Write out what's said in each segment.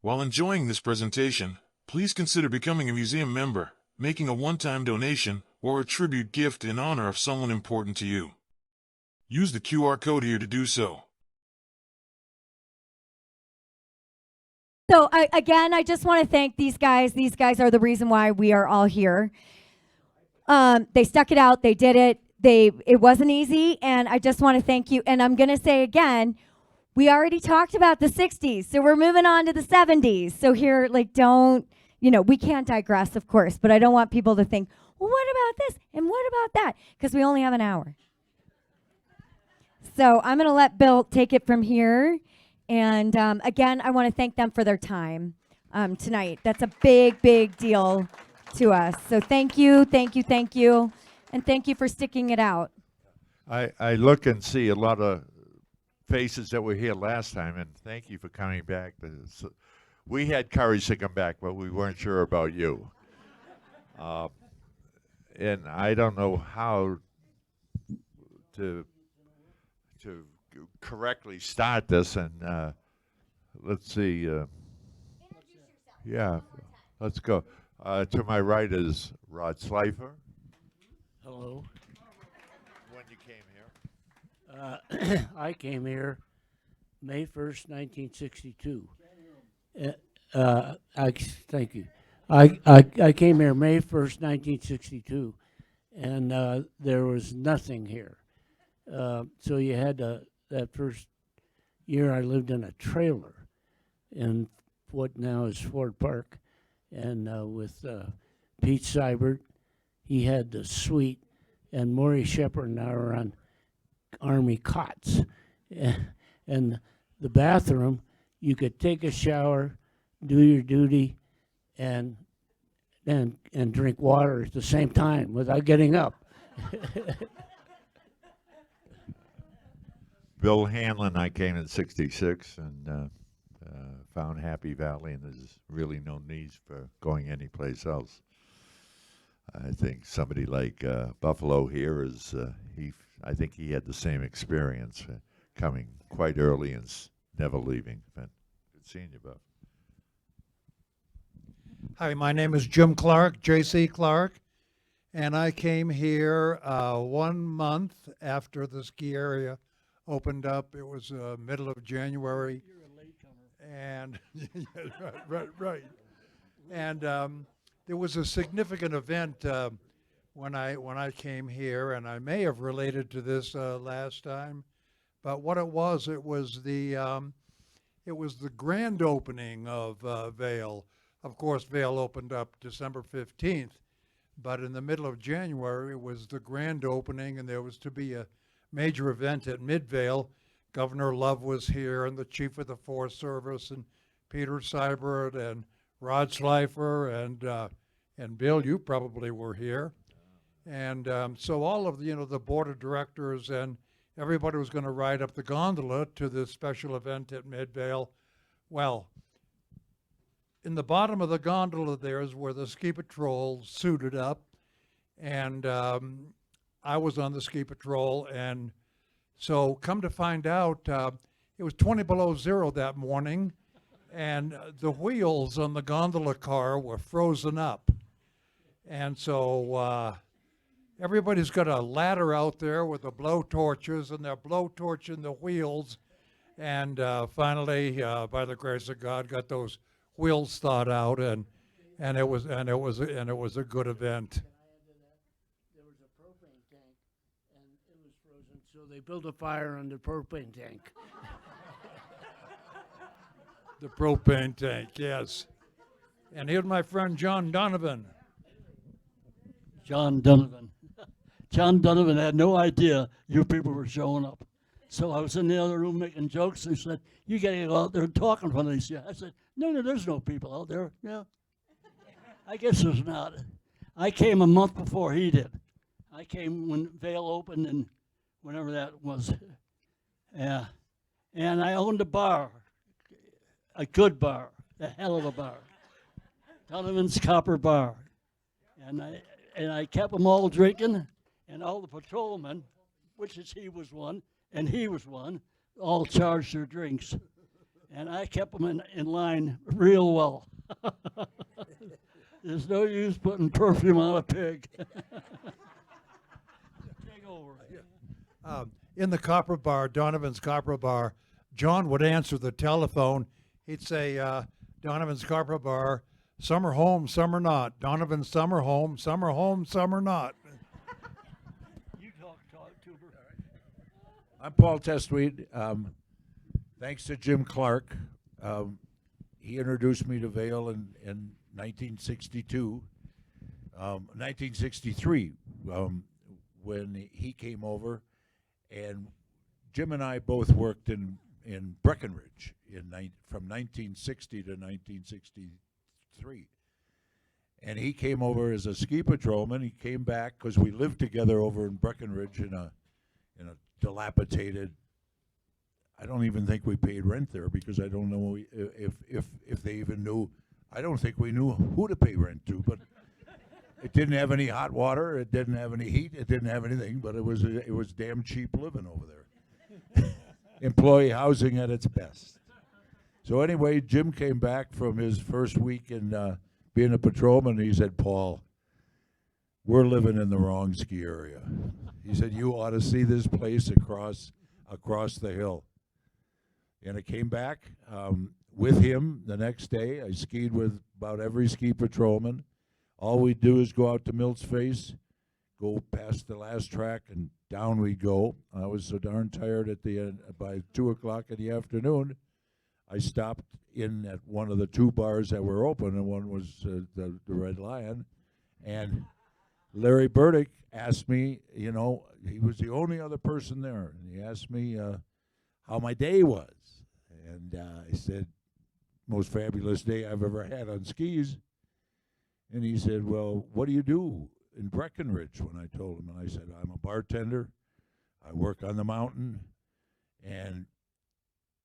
While enjoying this presentation, please consider becoming a museum member, making a one-time donation, or a tribute gift in honor of someone important to you. Use the QR code here to do so. So again, I just want to thank these guys. These guys are the reason why we are all here. They stuck it out. They did it. It wasn't easy, and I just want to thank you. And I'm going to say again, we already talked about the 60s, so we're moving on to the 70s. So here, we can't digress, of course, but I don't want people to think, well, what about this and what about that? Because we only have an hour. So I'm going to let Bill take it from here. And again, I want to thank them for their time tonight. That's a big, big deal to us. So thank you, thank you, thank you. And thank you for sticking it out. I look and see a lot of faces that were here last time, and thank you for coming back. We had courage to come back, but we weren't sure about you. And I don't know how to correctly start this, and let's see. Yeah, let's go. To my right is Rod Slifer. Hello. When you came here? I came here May 1st, 1962. Thank you. I came here May 1st, 1962, and there was nothing here. So you had that first year I lived in a trailer in what now is Ford Park, and with Pete Seibert. He had the suite, and Maury Shepard and I were on Army cots. And the bathroom, you could take a shower, do your duty, and drink water at the same time without getting up. Bill Hanlon, I came in '66 and found Happy Valley, and there's really no need for going anyplace else. I think somebody like Buffalo here is, I think he had the same experience, coming quite early and never leaving. But good seeing you, Buff. Hi, my name is Jim Clark, J.C. Clark, and I came here 1 month after the ski area opened up. It was middle of January. You're a latecomer. And right. And there was a significant event when I came here, and I may have related to this last time, but what it was the grand opening of Vail. Of course, Vail opened up December 15th, but in the middle of January it was the grand opening, and there was to be a major event at Midvale. Governor Love was here, and the chief of the Forest Service, and Peter Seibert, and Rod Slifer, and Bill, you probably were here. And so all of the board of directors and everybody was going to ride up the gondola to this special event at Midvale. Well, in the bottom of the gondola there is where the ski patrol suited up, and I was on the ski patrol, and so come to find out, it was 20 below zero that morning, and the wheels on the gondola car were frozen up. And so everybody's got a ladder out there with the blow torches, and they're blow torching the wheels. And finally, by the grace of God, got those wheels thawed out, and it was a good event. There was a propane tank, and it was frozen, so they built a fire on the propane tank. The propane tank, yes. And here's my friend John Donovan. John Donovan. John Donovan had no idea you people were showing up. So I was in the other room making jokes, and he said, "You got to go out there and talk in front of these guys." I said, No, there's no people out there. Yeah. I guess there's not. I came a month before he did. I came when Vail opened, and whenever that was. Yeah. And I owned a bar, a good bar, a hell of a bar. Donovan's Copper Bar. And I kept them all drinking, and all the patrolmen, which is he was one, and he was one, all charged their drinks. And I kept them in line real well. There's no use putting perfume on a pig. Take over. In the Copper Bar, Donovan's Copper Bar, John would answer the telephone. He'd say, Donovan's Copper Bar, summer home, summer not. Donovan's summer home, summer not. You talk, Tuber. I'm Paul Testwuide. Thanks to Jim Clark. He introduced me to Vail in 1962, 1963, when he came over. And Jim and I both worked in Breckenridge from 1960 to 1963. And he came over as a ski patrolman. He came back because we lived together over in Breckenridge in a dilapidated. I don't even think we paid rent there because I don't know if they even knew. I don't think we knew who to pay rent to, but it didn't have any hot water. It didn't have any heat. It didn't have anything, but it was damn cheap living over there. Employee housing at its best. So anyway, Jim came back from his first week in being a patrolman. And he said, "Paul, we're living in the wrong ski area." He said, "You ought to see this place across the hill." And I came back with him the next day. I skied with about every ski patrolman. All we'd do is go out to Milt's Face, go past the last track, and down we'd go. I was so darn tired at the end. By 2 o'clock in the afternoon, I stopped in at one of the two bars that were open, and one was the Red Lion. And Larry Burdick asked me, he was the only other person there, and he asked me how my day was. And I said, "Most fabulous day I've ever had on skis." And he said, "Well, what do you do in Breckenridge?" When I told him, and I said, "I'm a bartender. I work on the mountain, and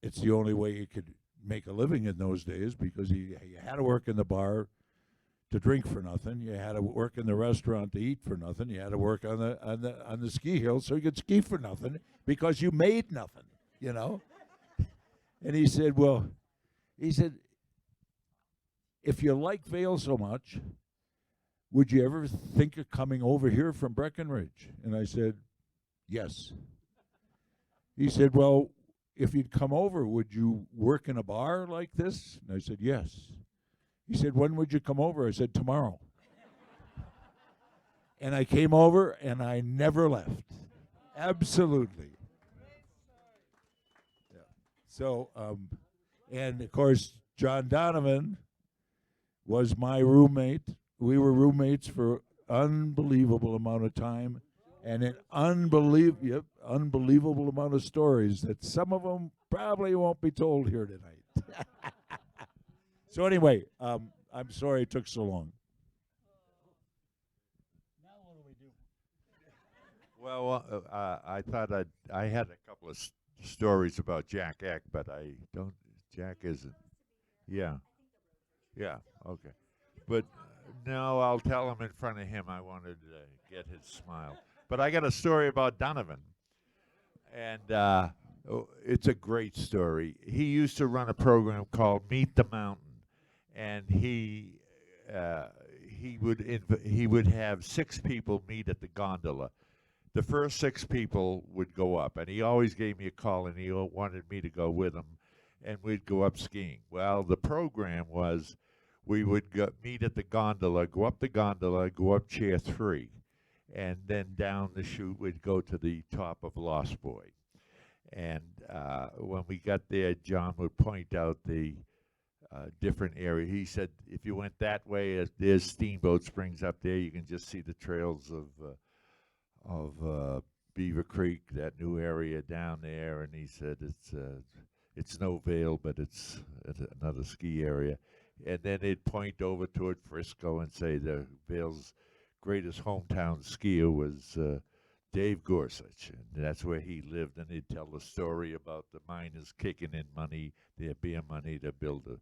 it's the only way you could make a living in those days because you had to work in the bar to drink for nothing. You had to work in the restaurant to eat for nothing. You had to work on the ski hill so you could ski for nothing because you made nothing, And he said, "If you like Vail so much, would you ever think of coming over here from Breckenridge?" And I said, "Yes." He said, "Well, if you'd come over, would you work in a bar like this?" And I said, "Yes." He said, "When would you come over?" I said, "Tomorrow." And I came over, and I never left. Absolutely. Yeah. So, and of course, John Donovan was my roommate. We were roommates for unbelievable amount of time, and an unbelievable amount of stories that some of them probably won't be told here tonight. So anyway, I'm sorry it took so long. Now what do we do? Well, I thought I had a couple of stories about Jack Eck, but I don't. Jack isn't. Yeah. Yeah. Okay. But no, I'll tell him in front of him. I wanted to get his smile. But I got a story about Donovan, and it's a great story. He used to run a program called Meet the Mountain, and he would have 6 people meet at the gondola. The first 6 people would go up, and he always gave me a call, and he wanted me to go with him, and we'd go up skiing. Well, the program was we would meet at the gondola, go up the gondola, go up chair 3, and then down the chute we'd go to the top of Lost Boy. And when we got there, John would point out the different area. He said, if you went that way, there's Steamboat Springs up there. You can just see the trails of Beaver Creek, that new area down there. And he said it's no Vail, but it's another ski area. And then they'd point over toward Frisco and say the Vail's greatest hometown skier was Dave Gorsuch, and that's where he lived. And he'd tell the story about the miners kicking in money, there being money to build a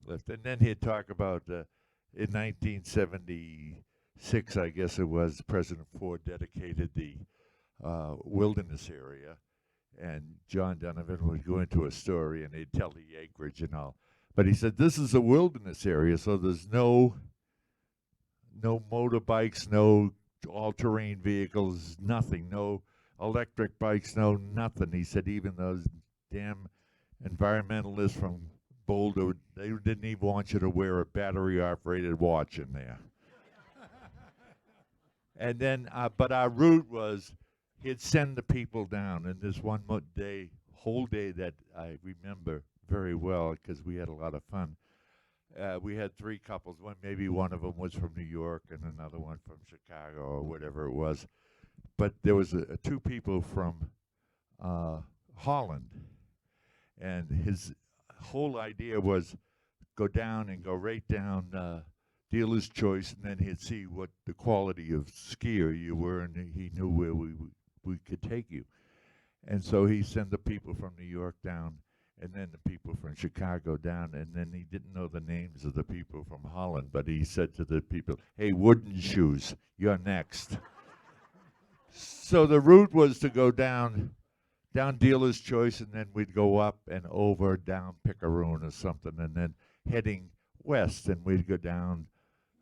lift. And then he'd talk about in 1976, I guess it was, President Ford dedicated the wilderness area, and John Donovan would go into a story and they'd tell the acreage and all. But he said this is a wilderness area, so there's no motorbikes, no all-terrain vehicles, nothing, no electric bikes, no nothing. He said even those damn environmentalists from Boulder, they didn't even want you to wear a battery-operated watch in there. And then, but our route was, he'd send the people down, and this one whole day that I remember very well because we had a lot of fun. We had 3 couples. Maybe one of them was from New York and another one from Chicago or whatever it was. But there was 2 people from Holland, and his whole idea was go down and go right down dealer's choice, and then he'd see what the quality of skier you were, and he knew where we could take you. And so he sent the people from New York down, and then the people from Chicago down, and then he didn't know the names of the people from Holland, but he said to the people, "Hey, Wooden Shoes, you're next." So the route was to go down dealer's choice, and then we'd go up and over down Picaroon or something, and then heading west, and we'd go down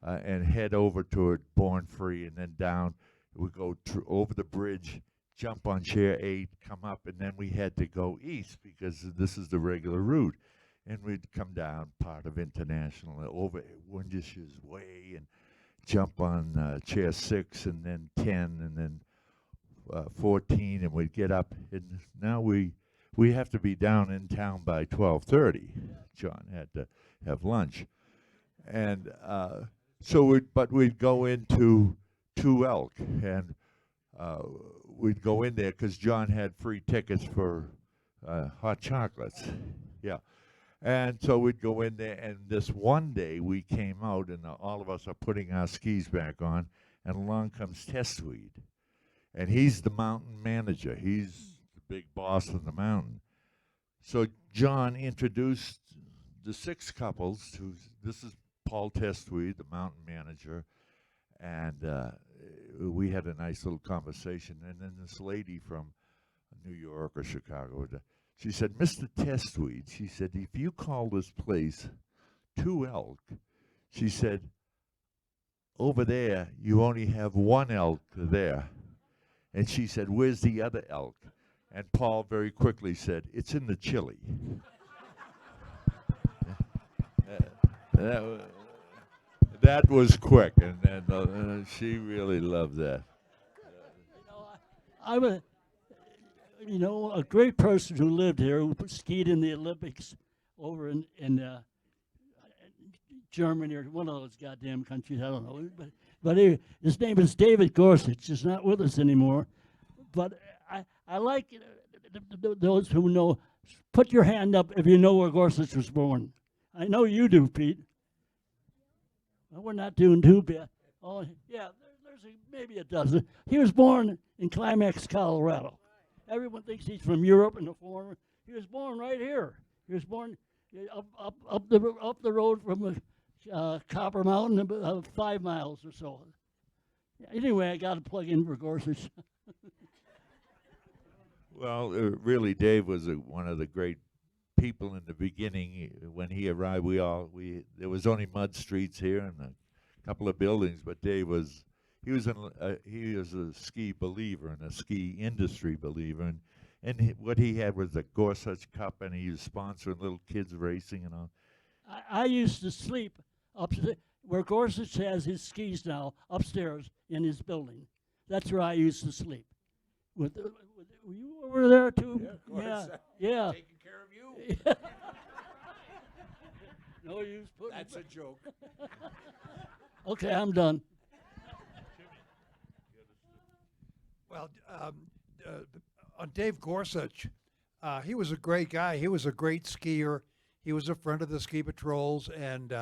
and head over toward Born Free, and then down. We'd go over the bridge, jump on Chair 8, come up, and then we had to go east because this is the regular route. And we'd come down part of International over Windish's Way and jump on Chair 6 and then 10 and then 14, and we'd get up. And now we have to be down in town by 12:30. John had to have lunch. And so we'd go into Two Elk, and we'd go in there because John had free tickets for hot chocolates. Yeah. And so we'd go in there, and this one day we came out, and all of us are putting our skis back on, and along comes Testwuide. And he's the mountain manager. He's the big boss of the mountain. So John introduced the 6 couples to, this is Paul Testwuide, the mountain manager, and we had a nice little conversation. And then this lady from New York or Chicago, she said, "Mr. Testwuide," she said, "if you call this place Two Elk," she said, "over there you only have 1 elk there." And she said, "Where's the other elk?" And Paul very quickly said, "It's in the chili." That was quick, and she really loved that. I'm a great person who lived here, who skied in the Olympics over in Germany or one of those goddamn countries, I don't know. But his name is David Gorsuch. He's not with us anymore. But I like those who know. Put your hand up if you know where Gorsuch was born. I know you do, Pete. Well, we're not doing too bad. Oh, yeah, there's maybe a dozen. He was born in Climax, Colorado. Everyone thinks he's from Europe and the former. He was born right here. He was born up the road from Copper Mountain, 5 miles or so. Anyway, I got to plug in for Gorsuch. Well, really, Dave was one of the great people in the beginning. When he arrived, there was only mud streets here and a couple of buildings, but Dave was he was a ski believer and a ski industry believer, and what he had was the Gorsuch Cup, and he was sponsoring little kids racing and all. I used to sleep upstairs where Gorsuch has his skis now, upstairs in his building. That's where I used to sleep. Were you over there too? Yeah, of course. Yeah. Taking care of you. No use putting. That's a joke. Okay, I'm done. Well, on Dave Gorsuch, he was a great guy. He was a great skier. He was a friend of the ski patrols, and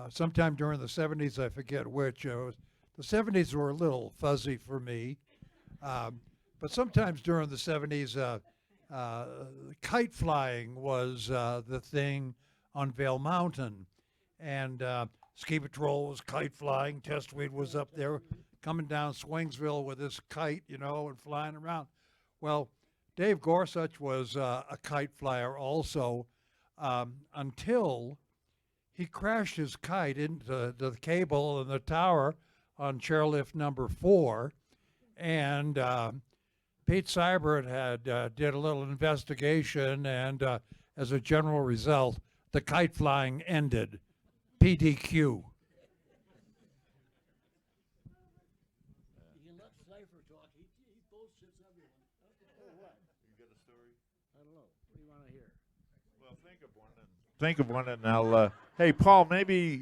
sometime during the 70s, I forget which, the 70s were a little fuzzy for me, but sometimes during the 70s, kite flying was the thing on Vail Mountain, and ski patrol was kite flying. Testwuide was up there coming down Swingsville with his kite, and flying around. Well, Dave Gorsuch was a kite flyer also, until he crashed his kite into the cable in the tower on chairlift number 4, and Pete Seibert had did a little investigation, and as a general result, the kite flying ended. PDQ. You can let Slifer talk. He bullshits everyone. You got a story? I don't know. What do you want to hear? Well, think of one, and I'll. Hey, Paul, maybe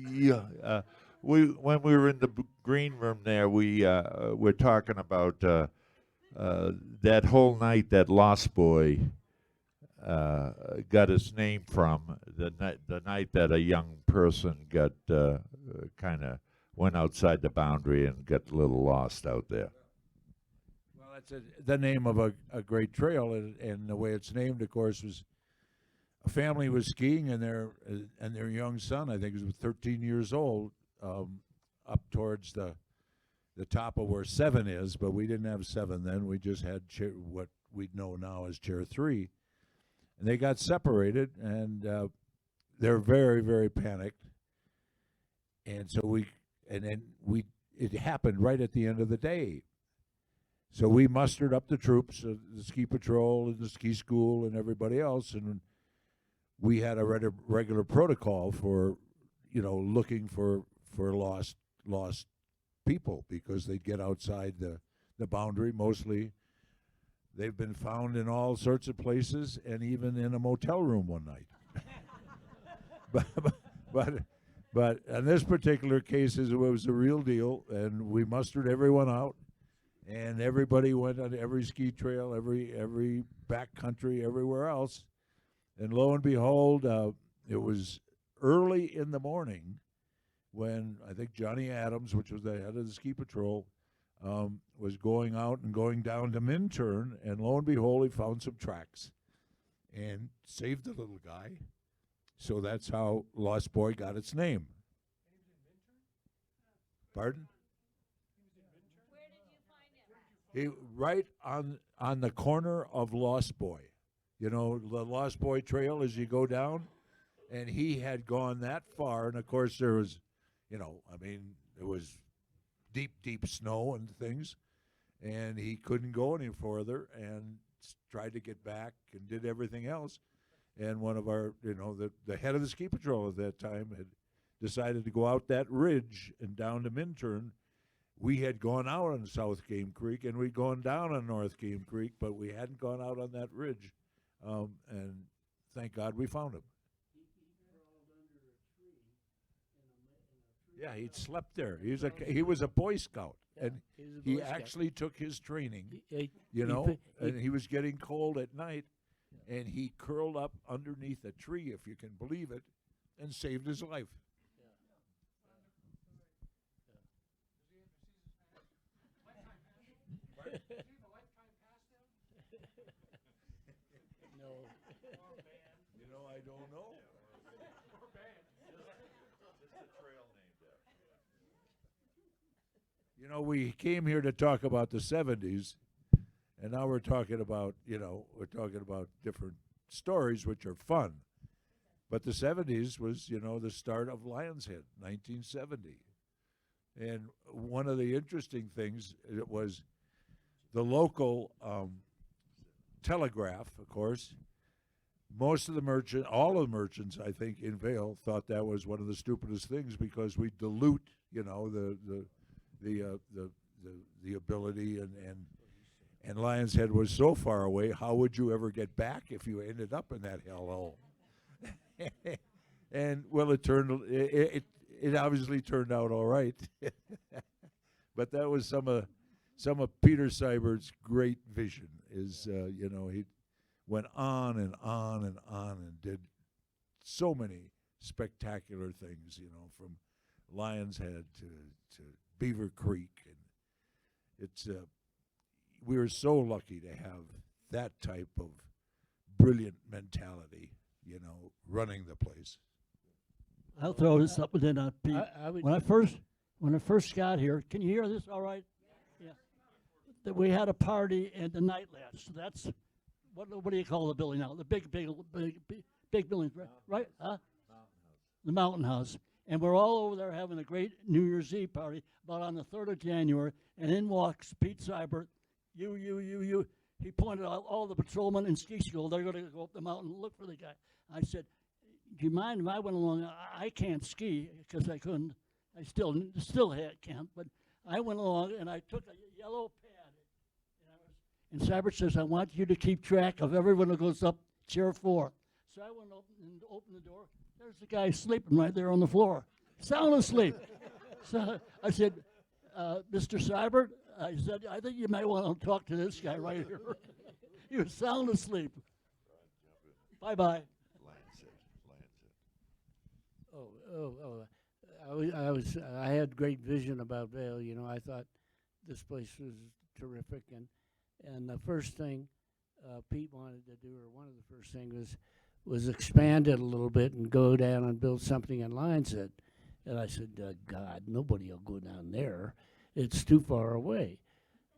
when we were in the green room there, we're talking about that whole night that Lost Boy got his name from, the night that a young person got kind of went outside the boundary and got a little lost out there. Well, that's the name of a great trail, and the way it's named, of course, was a family was skiing, and their young son, I think he was 13 years old, up towards the top of where 7 is, but we didn't have 7 then. We just had what we know now as Chair 3. And they got separated, and they're very, very panicked. And so it happened right at the end of the day. So we mustered up the troops, the ski patrol and the ski school and everybody else, and we had a regular protocol for, looking for lost people, because they'd get outside the boundary. Mostly they've been found in all sorts of places, and even in a motel room one night. but in this particular case, it was the real deal, and we mustered everyone out, and everybody went on every ski trail, every back country, everywhere else. And lo and behold, it was early in the morning when I think Johnny Adams, which was the head of the ski patrol, was going out and going down to Minturn, and lo and behold, he found some tracks and saved the little guy. So that's how Lost Boy got its name. Pardon? Where did you find him? Right on the corner of Lost Boy. The Lost Boy Trail as you go down, and he had gone that far, and of course there was, there was deep, deep snow and things, and he couldn't go any further, and tried to get back and did everything else. And one of our, the head of the ski patrol at that time had decided to go out that ridge and down to Minturn. We had gone out on South Game Creek, and we'd gone down on North Game Creek, but we hadn't gone out on that ridge. And thank God we found him. Yeah, he'd slept there. He was a Boy Scout, and he actually took his training, and he was getting cold at night, and he curled up underneath a tree, if you can believe it, and saved his life. No. I don't know. We came here to talk about the 70s, and now we're talking about, different stories, which are fun. But the 70s was, the start of Lion's Head, 1970. And one of the interesting things, it was the local Telegraph, of course. All of the merchants, I think, in Vail thought that was one of the stupidest things, because we dilute, the ability, and Lion's Head was so far away. How would you ever get back if you ended up in that hellhole? And well, it obviously turned out all right. But that was some of Peter Seibert's great vision. He went on and on and on and did so many spectacular things. From Lion's Head to Beaver Creek, and it's we were so lucky to have that type of brilliant mentality, running the place. I'll throw this up and then Pete. I would- When I first got here, can you hear this all right? Yeah. That we had a party at the Night Latch. So that's what do you call the building now? The big building, right? Huh? The Mountain House. And we're all over there having a great New Year's Eve party, about on the 3rd of January, and in walks Pete Seibert, you. He pointed out all the patrolmen in ski school. They're going to go up the mountain and look for the guy. I said, do you mind if I went along? I can't ski because I couldn't. I still can't, but I went along and I took a yellow pad. And Seibert says, I want you to keep track of everyone who goes up chair 4. So I went up and opened the door. There's the guy sleeping right there on the floor, sound asleep. So I said, Mr. Seibert, I said, I think you might want to talk to this guy right here. He was sound asleep. Bye-bye. I had great vision about Vail. You know, I thought this place was terrific, and the first thing Pete wanted to do, or one of the first things, was expand it a little bit and go down and build something in Lionshead. And I said, God, nobody will go down there. It's too far away.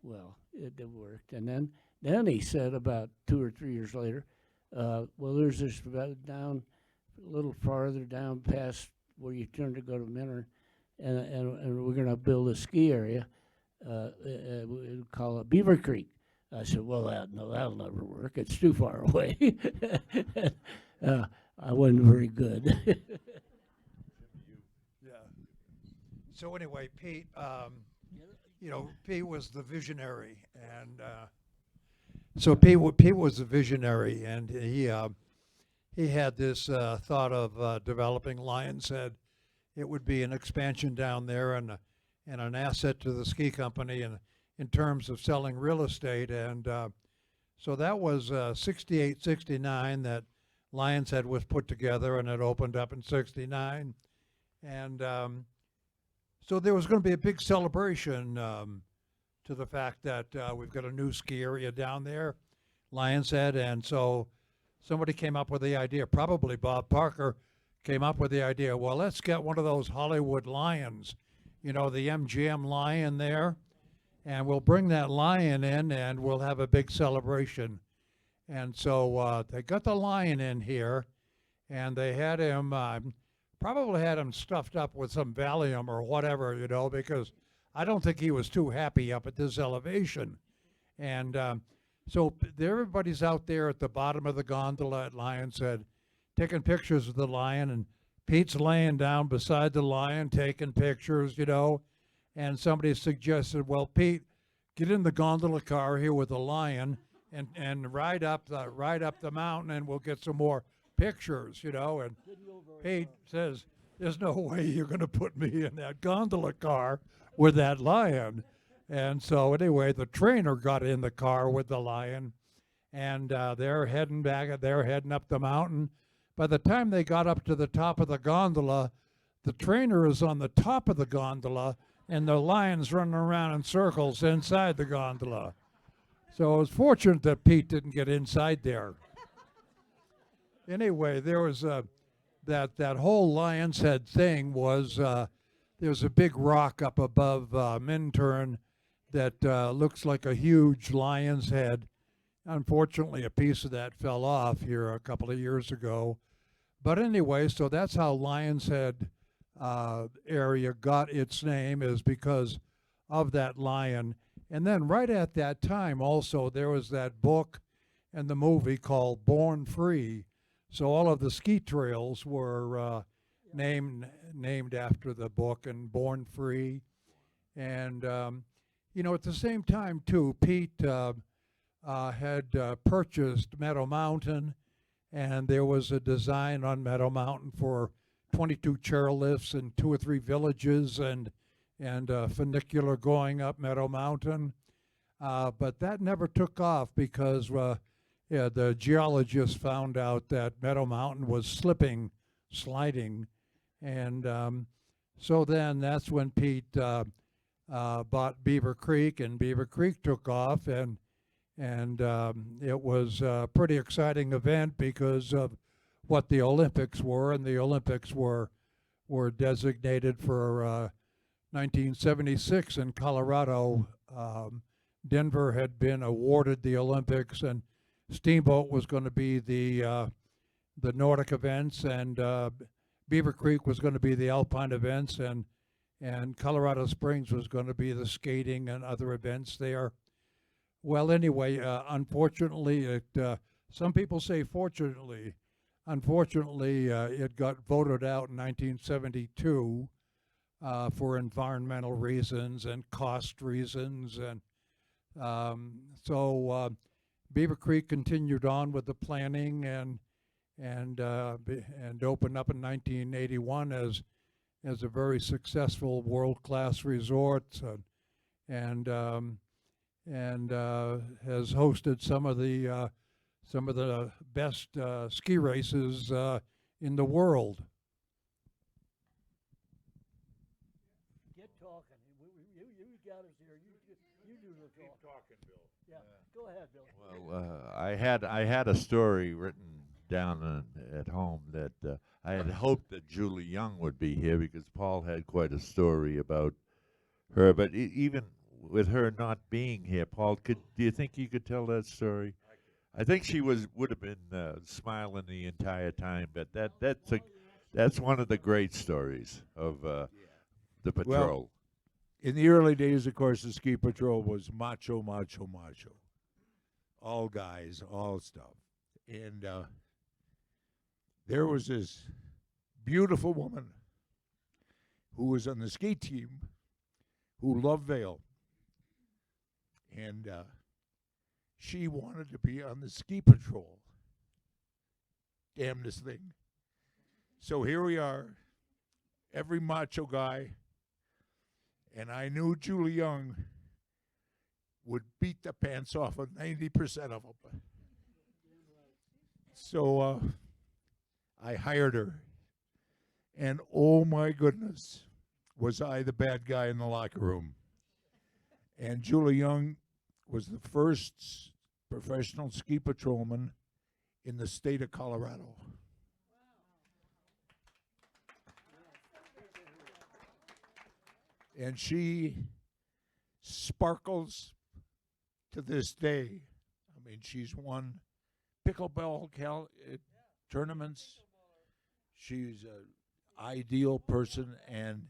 Well, it worked. And then he said about 2 or 3 years later, well, there's this down a little farther down past where you turn to go to Minner, and we're going to build a ski area. We'll call it Beaver Creek. I said, well, that'll never work. It's too far away. I wasn't very good. Yeah. So anyway, Pete, Pete was the visionary, and so Pete was the visionary, and he had this thought of developing Lion's Head. It would be an expansion down there and an asset to the ski company, and in terms of selling real estate. And so that was 68, 69 that Lion's Head was put together, and it opened up in 69. And so there was going to be a big celebration to the fact that we've got a new ski area down there, Lion's Head. And so somebody came up with the idea, probably Bob Parker came up with the idea, well, let's get one of those Hollywood lions, the MGM lion there, and we'll bring that lion in and we'll have a big celebration. And so they got the lion in here, and they had him, probably had him stuffed up with some Valium or whatever, because I don't think he was too happy up at this elevation. And so everybody's out there at the bottom of the gondola at Lion's Head taking pictures of the lion, and Pete's laying down beside the lion taking pictures, and somebody suggested, well, Pete, get in the gondola car here with the lion and ride up the mountain, and we'll get some more pictures, and Pete says, there's no way you're going to put me in that gondola car with that lion. And so anyway, the trainer got in the car with the lion, and they're heading up the mountain. By the time they got up to the top of the gondola, the trainer is on the top of the gondola, and the lion's running around in circles inside the gondola. So it was fortunate that Pete didn't get inside there. Anyway, there was that whole Lion's Head thing was there's a big rock up above Minturn that looks like a huge lion's head. Unfortunately, a piece of that fell off here a couple of years ago. But anyway, so that's how Lion's Head area got its name, is because of that lion. And then right at that time also, there was that book and the movie called Born Free. So all of the ski trails were named after the book and Born Free. And, at the same time, too, Pete had purchased Meadow Mountain, and there was a design on Meadow Mountain for 22 chairlifts and 2 or 3 villages and funicular going up Meadow Mountain. But that never took off because the geologists found out that Meadow Mountain was sliding. And so then that's when Pete bought Beaver Creek, and Beaver Creek took off, and it was a pretty exciting event because of what the Olympics were, and the Olympics were designated for 1976 in Colorado. Denver had been awarded the Olympics, and Steamboat was going to be the Nordic events, and Beaver Creek was going to be the Alpine events, and Colorado Springs was going to be the skating and other events there. Well, anyway, unfortunately, some people say fortunately. Unfortunately, it got voted out in 1972 for environmental reasons and cost reasons, and so Beaver Creek continued on with the planning and opened up in 1981 as a very successful world-class resort, and has hosted some of the best ski races in the world. Get talking. You got us here. You do the talking. Keep talking, Bill. Yeah, go ahead, Bill. Well, I had a story written down at home that I had hoped that Julie Young would be here because Paul had quite a story about her. But even with her not being here, Paul, do you think you could tell that story? I think she would have been smiling the entire time. But that's one of the great stories of the patrol. Well, in the early days, of course, the ski patrol was macho, macho, macho. All guys, all stuff. And there was this beautiful woman who was on the ski team who loved Vail. And she wanted to be on the ski patrol. Damnedest thing. So here we are, every macho guy. And I knew Julie Young would beat the pants off of 90% of them. So I hired her. And oh my goodness, was I the bad guy in the locker room. And Julie Young was the first professional ski patrolman in the state of Colorado. And she sparkles to this day. I mean, she's won pickleball tournaments. She's an ideal person, and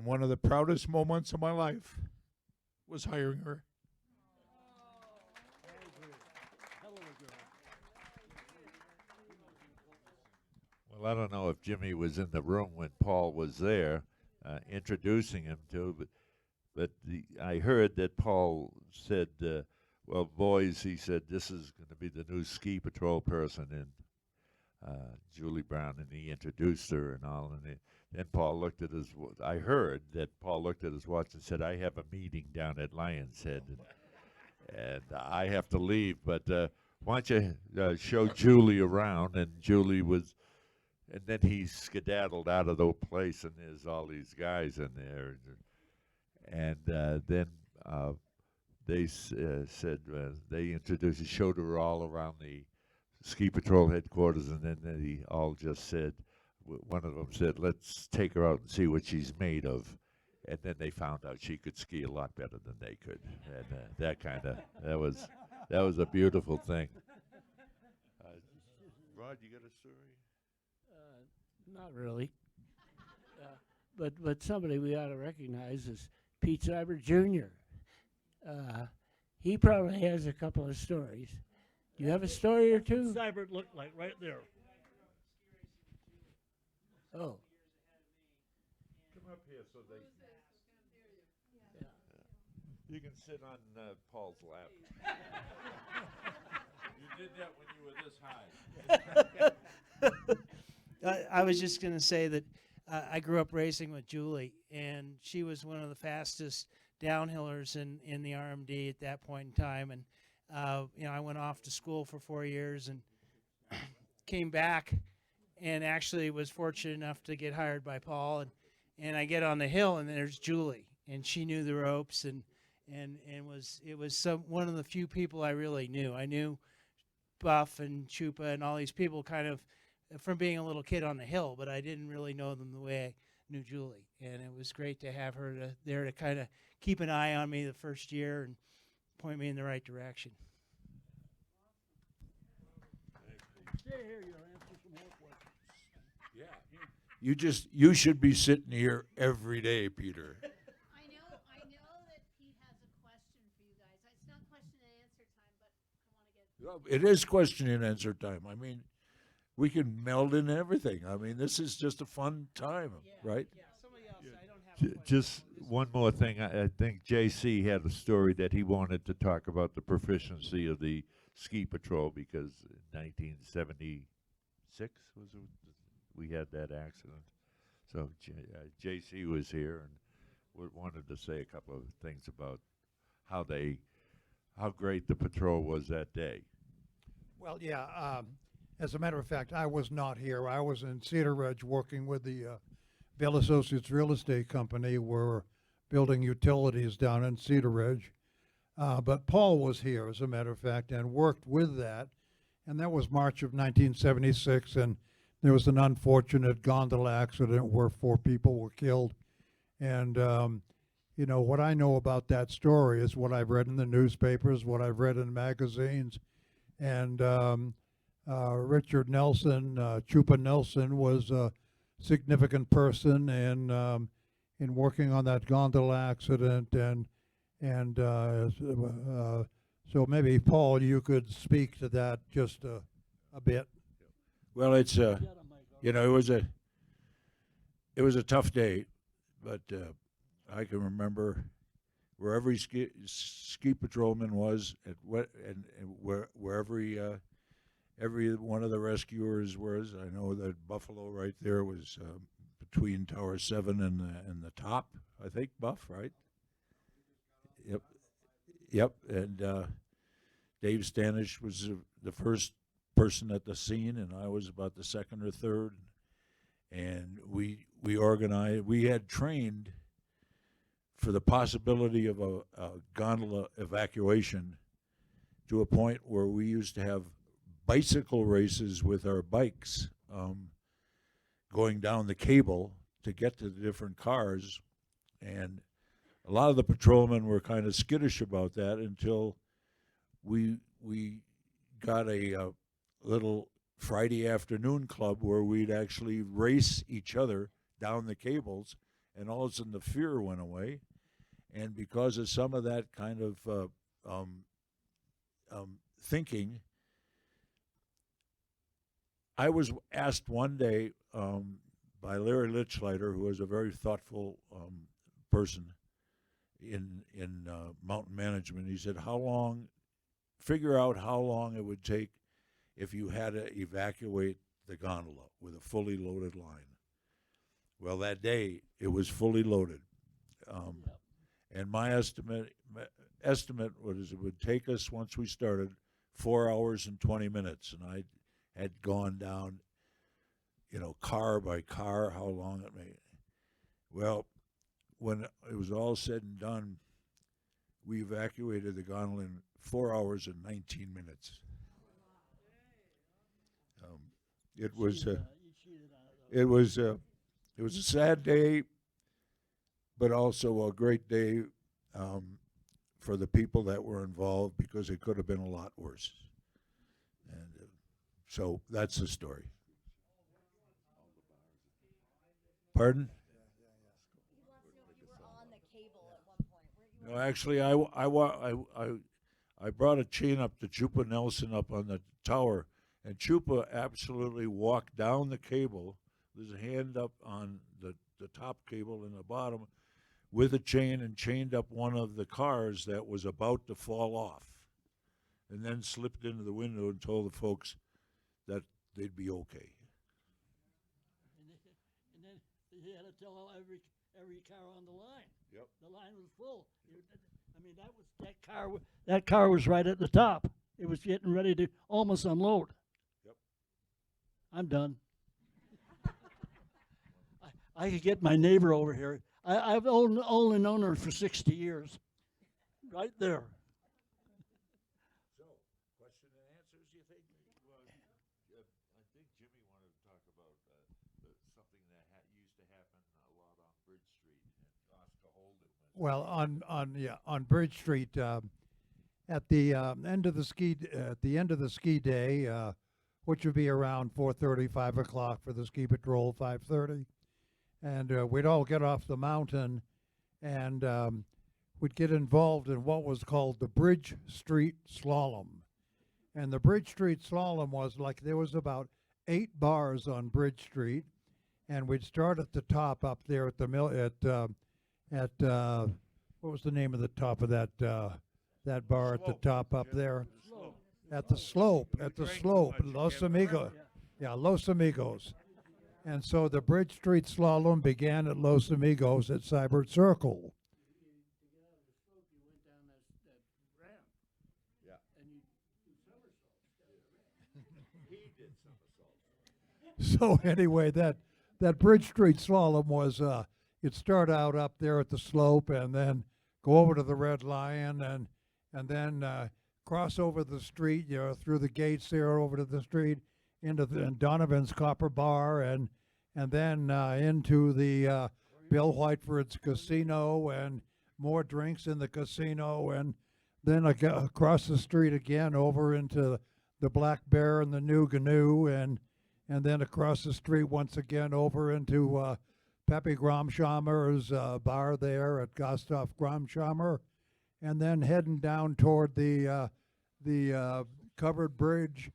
one of the proudest moments of my life was hiring her. Well, I don't know if Jimmy was in the room when Paul was there introducing him to, but I heard that Paul said, well, boys, he said, this is going to be the new ski patrol person, and Julie Brown, and he introduced her and all, and then Paul looked at I heard that Paul looked at his watch and said, I have a meeting down at Lion's Head, and I have to leave, but why don't you show Julie around, and Julie was, and then he skedaddled out of the place, and there's all these guys in there, and then they said, they introduced, showed her all around the ski patrol headquarters, and then they all just said, one of them said, let's take her out and see what she's made of. And then they found out she could ski a lot better than they could. And that was a beautiful thing. Rod, you got a story? Not really. But somebody we ought to recognize is Pete Seibert Jr. He probably has a couple of stories. Do you have a story or two? Seibert looked like right there. Oh. Come up here so they. Yeah. You can sit on Paul's lap. You did that when you were this high. I was just going to say that I grew up racing with Julie, and she was one of the fastest downhillers in the RMD at that point in time. And I went off to school for 4 years and came back, and actually was fortunate enough to get hired by Paul. And I get on the hill, and there's Julie, and she knew the ropes, and it was one of the few people I really knew. I knew Buff and Chupa and all these people kind of from being a little kid on the hill, but I didn't really know them the way I knew Julie. And it was great to have her there to kind of keep an eye on me the first year and point me in the right direction. Stay here, you'll answer some more questions. Yeah. You should be sitting here every day, Peter. I know that Pete has a question for you guys. It's not question and answer time, but I want to get. Well, it is question and answer time. I mean, we can meld in everything. I mean, this is just a fun time, right? Yeah, somebody else. I don't have a question. Just one more thing. I think JC had a story that he wanted to talk about the proficiency of the ski patrol because in 1976 was it, we had that accident. So JC was here and wanted to say a couple of things about how great the patrol was that day. Well, yeah. As a matter of fact, I was not here. I was in Cedar Ridge working with the Vail Associates Real Estate Company. We're building utilities down in Cedar Ridge. But Paul was here, as a matter of fact, and worked with that. And that was March of 1976, and there was an unfortunate gondola accident where 4 people were killed. And, you know, what I know about that story is what I've read in the newspapers, what I've read in magazines. And Richard Nelson, Chupa Nelson, was a significant person in working on that gondola accident. So maybe, Paul, you could speak to that just a bit. Well, it's you know, it was a tough day, but I can remember where every ski patrolman was and where every one of the rescuers was. I know that Buffalo right there was between Tower 7 and the top, I think, Buff, right? Yep. And Dave Stanish was the first person at the scene, and I was about the second or third. And we organized. We had trained for the possibility of a gondola evacuation to a point where we used to have bicycle races with our bikes, going down the cable to get to the different cars. And a lot of the patrolmen were kind of skittish about that until we got a little Friday afternoon club where we'd actually race each other down the cables, and all of a sudden the fear went away. And because of some of that kind of thinking, I was asked one day by Larry Litchlighter, who was a very thoughtful person in mountain management. He said, figure out how long it would take if you had to evacuate the gondola with a fully loaded line. Well, that day it was fully loaded. And my estimate was it would take us, once we started, 4 hours and 20 minutes. And I had gone down, you know, car by car, how long it may. Well, when it was all said and done, we evacuated the gondola in 4 hours and 19 minutes. It was a sad day, but also a great day for the people that were involved, because it could have been a lot worse. And so that's the story. Pardon? No, actually, I brought a chain up to Chupa Nelson up on the tower, and Chupa absolutely walked down the cable with his hand up on the top cable and the bottom with a chain, and chained up one of the cars that was about to fall off, and then slipped into the window and told the folks that they'd be okay. And then he had to tell every car on the line. Yep. The line was full. I mean, that car was right at the top. It was getting ready to almost unload. Yep. I'm done. I could get my neighbor over here. I've only known her for 60 years. Right there. So, question and answers, you think? Well, I think Jimmy wanted to talk about something that used to happen a lot on Bridge Street, and Oscar Holden. Well, on Bridge Street, at the end of the ski day, which would be around 4:30, 5 o'clock for the ski patrol, 5:30. And we'd all get off the mountain and we'd get involved in what was called the Bridge Street Slalom. And the Bridge Street Slalom was like there was about 8 bars on Bridge Street, and we'd start at the top up there at the mill at what was the name of the top of that bar at the top up there? At the slope, Los Amigos. Yeah, Los Amigos. And so the Bridge Street Slalom began at Los Amigos at Cybert Circle. So anyway, that Bridge Street Slalom was you'd start out up there at the slope and then go over to the Red Lion and then cross over the street, through the gates there over to the street into Donovan's Copper Bar and then into the Bill Whiteford's Casino and more drinks in the casino and then across the street again over into the Black Bear and the New Gnu and then across the street once again over into Pepe Gromschammer's bar there at Gustav Gromschammer, and then heading down toward the covered bridge.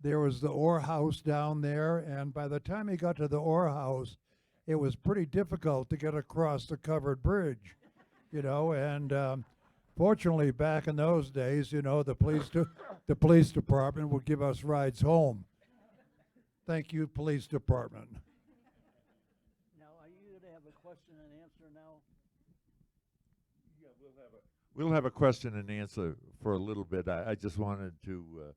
There was the Ore House down there, and by the time he got to the Ore House, it was pretty difficult to get across the covered bridge, and fortunately back in those days, the police department would give us rides home. Thank you, police department. Now, are you going to have a question and answer now? Yeah, we'll have a question and answer for a little bit. I just wanted to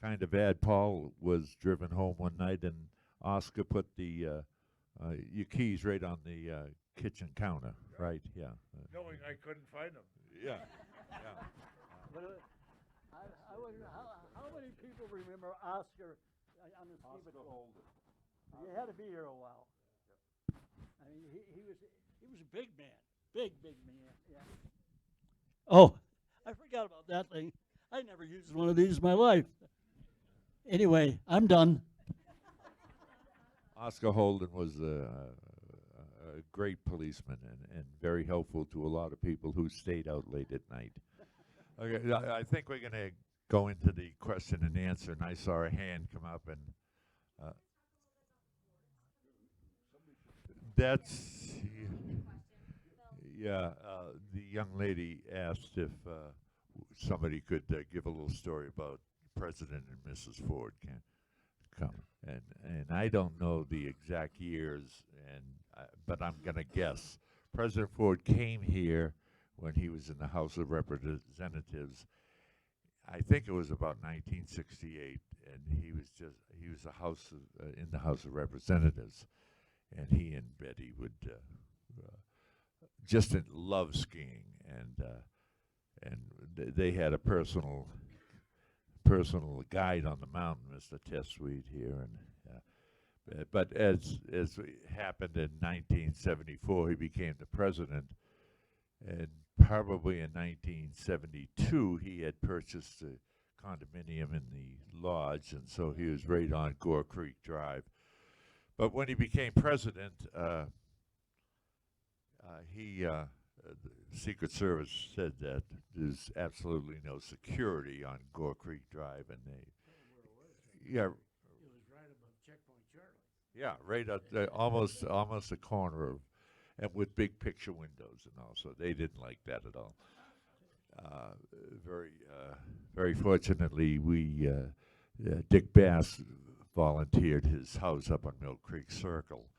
kind of add, Paul was driven home one night and Oscar put your keys right on the kitchen counter, right? Yeah. Knowing I couldn't find them. Yeah. But, I wonder, how many people remember Oscar on the ski patrol? You had to be here a while. I mean, he was a big man, big man. Yeah. Oh, I forgot about that thing. I never used one of these in my life. Anyway, I'm done. Oscar Holden was a great policeman and very helpful to a lot of people who stayed out late at night. Okay, I think we're going to go into the question and answer, and I saw a hand come up, and that's, the young lady asked if somebody could give a little story about President and Mrs. Ford can come, and I don't know the exact years, but I'm going to guess. President Ford came here when he was in the House of Representatives. I think it was about 1968, and he was in the House of Representatives, and he and Betty would just love skiing, and they had a personal guide on the mountain, Mr. Testwuide here, but as happened in 1974, he became the president, and probably in 1972 he had purchased a condominium in the lodge, and so he was right on Gore Creek Drive. But when he became president, the Secret Service said that there's absolutely no security on Gore Creek Drive, and It was right above Checkpoint Charlie. yeah, right at almost the corner of, and with big picture windows and all. So they didn't like that at all. Very fortunately, Dick Bass volunteered his house up on Mill Creek Circle,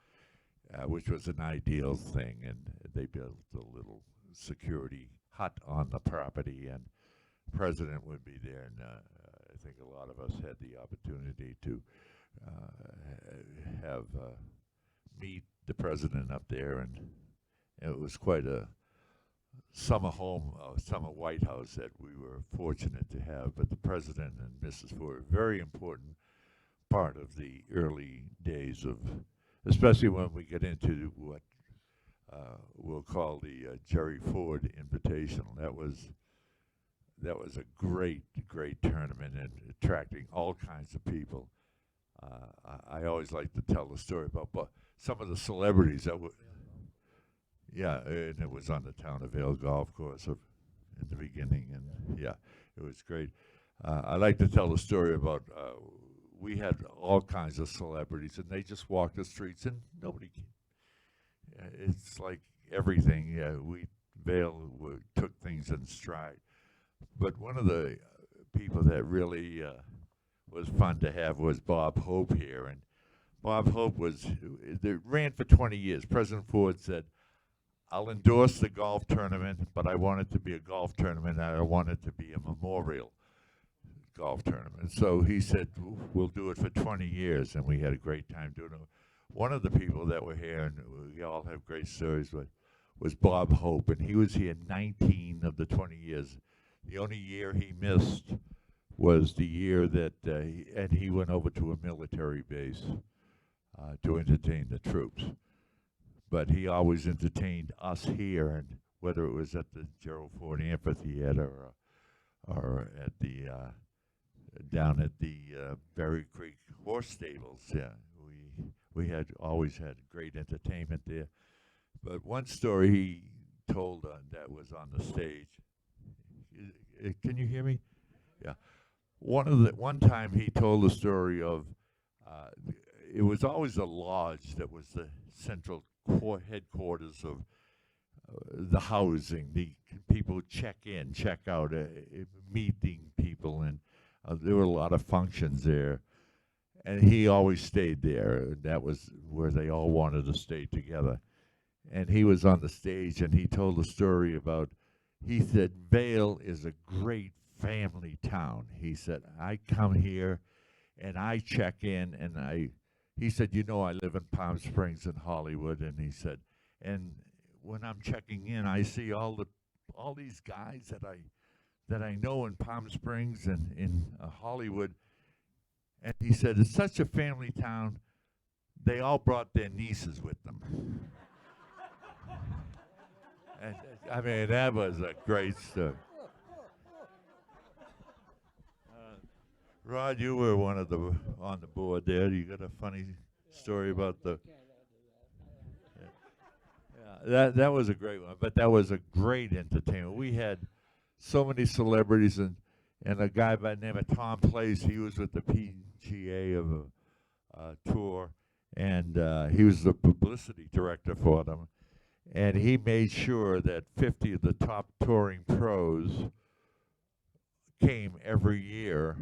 which was an ideal thing, and they built a little security hut on the property, and the president would be there, and I think a lot of us had the opportunity to meet the president up there, and it was quite a summer home, summer White House that we were fortunate to have. But the president and Mrs. Ford, very important part of the early days of, especially when we get into what we'll call the Jerry Ford Invitational. That was a great tournament and attracting all kinds of people. I always like to tell the story about some of the celebrities that were. Yeah, and it was on the Town of Vail golf course in the beginning, and yeah, it was great. I like to tell the story about we had all kinds of celebrities, and they just walked the streets, and nobody. It's like everything. Yeah, Vail took things in stride. But one of the people that really was fun to have was Bob Hope here, and Bob Hope they ran for 20 years. President Ford said, I'll endorse the golf tournament, but I want it to be a golf tournament. I want it to be a memorial golf tournament. So he said, we'll do it for 20 years, and we had a great time doing it. One of the people that were here, and we all have great stories, was Bob Hope, and he was here 19 of the 20 years. The only year he missed was the year that he went over to a military base to entertain the troops. But he always entertained us here, and whether it was at the Gerald Ford Amphitheater or at the down at the Berry Creek Horse Stables, yeah, we had always had great entertainment there. But one story he told that was on the stage. Can you hear me? Yeah. One time he told the story of it was always a lodge that was the central headquarters of the housing. The people check in, check out, meeting people, and there were a lot of functions there. And he always stayed there. That was where they all wanted to stay together. And he was on the stage, and he told a story about, he said, Vail is a great family town. He said, I come here, and I check in, and he said, I live in Palm Springs and Hollywood, and he said, and when I'm checking in, I see all these guys that I know in Palm Springs and in Hollywood. And he said, it's such a family town, they all brought their nieces with them. And I mean, that was a great story. Rod, you were on the board there. You got a funny story about the. Yeah, that was a great one. But that was a great entertainment. We had so many celebrities, and a guy by the name of Tom Place. He was with the PGA of a tour, and he was the publicity director for them. And he made sure that 50 of the top touring pros came every year.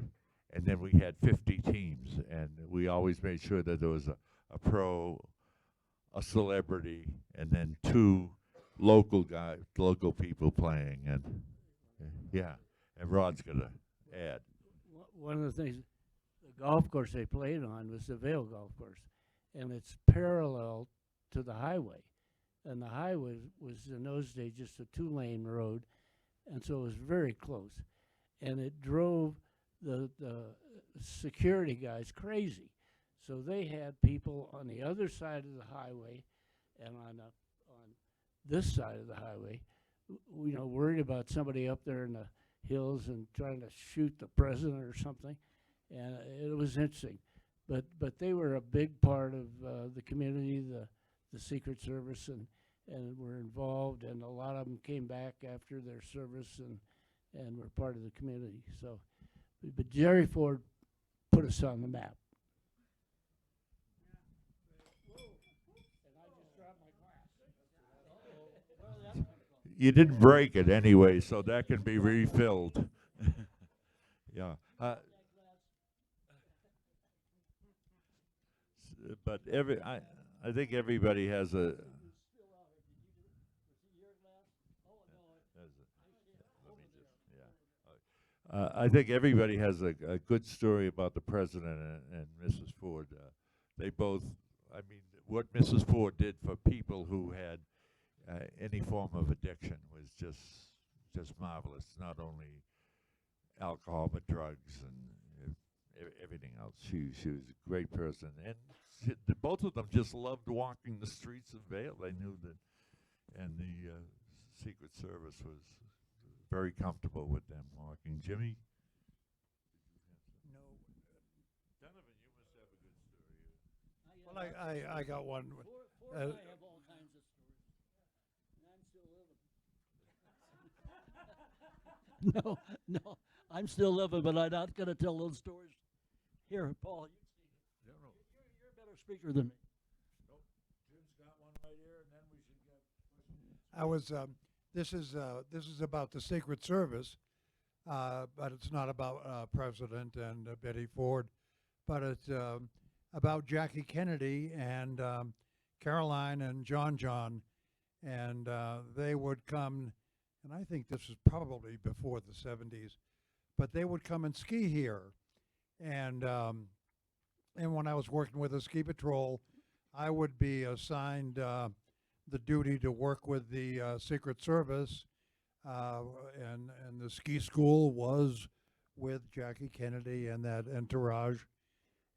And then we had 50 teams, and we always made sure that there was a pro, a celebrity, and then 2 local people playing. And yeah, and Rod's gonna add. One of the things, the golf course they played on was the Vail golf course, and it's parallel to the highway. And the highway was in those days just a 2-lane road, and so it was very close. And it drove the security guys crazy. So they had people on the other side of the highway and on this side of the highway, worried about somebody up there in the hills and trying to shoot the president or something. And it was interesting. But they were a big part of the community, the Secret Service, and were involved, and a lot of them came back after their service and were part of the community. So, but Jerry Ford put us on the map. You didn't break it anyway, so that can be refilled. Yeah. But I think everybody has a. I think everybody has a good story about the president and Mrs. Ford. They both, I mean, what Mrs. Ford did for people who had any form of addiction was just marvelous. Not only alcohol, but drugs and everything else. She was a great person, and both of them just loved walking the streets of Vail. They knew that, and the Secret Service was very comfortable with them walking. Jimmy? No. Donovan, you must have a good Well, I got one. Ford and I have all kinds of stories. And I'm still living. No, no, I'm still living, but I'm not going to tell those stories. Here, Paul, you see. No, no. You're a better speaker than me. Nope. Jim's got one right here, and then we should get questions. I was. This is about the Secret Service, but it's not about President and Betty Ford, but it's about Jackie Kennedy and Caroline and John, and they would come, and I think this was probably before the 70s, but they would come and ski here, and when I was working with the ski patrol, I would be assigned the duty to work with the Secret Service, and the ski school was with Jackie Kennedy and that entourage,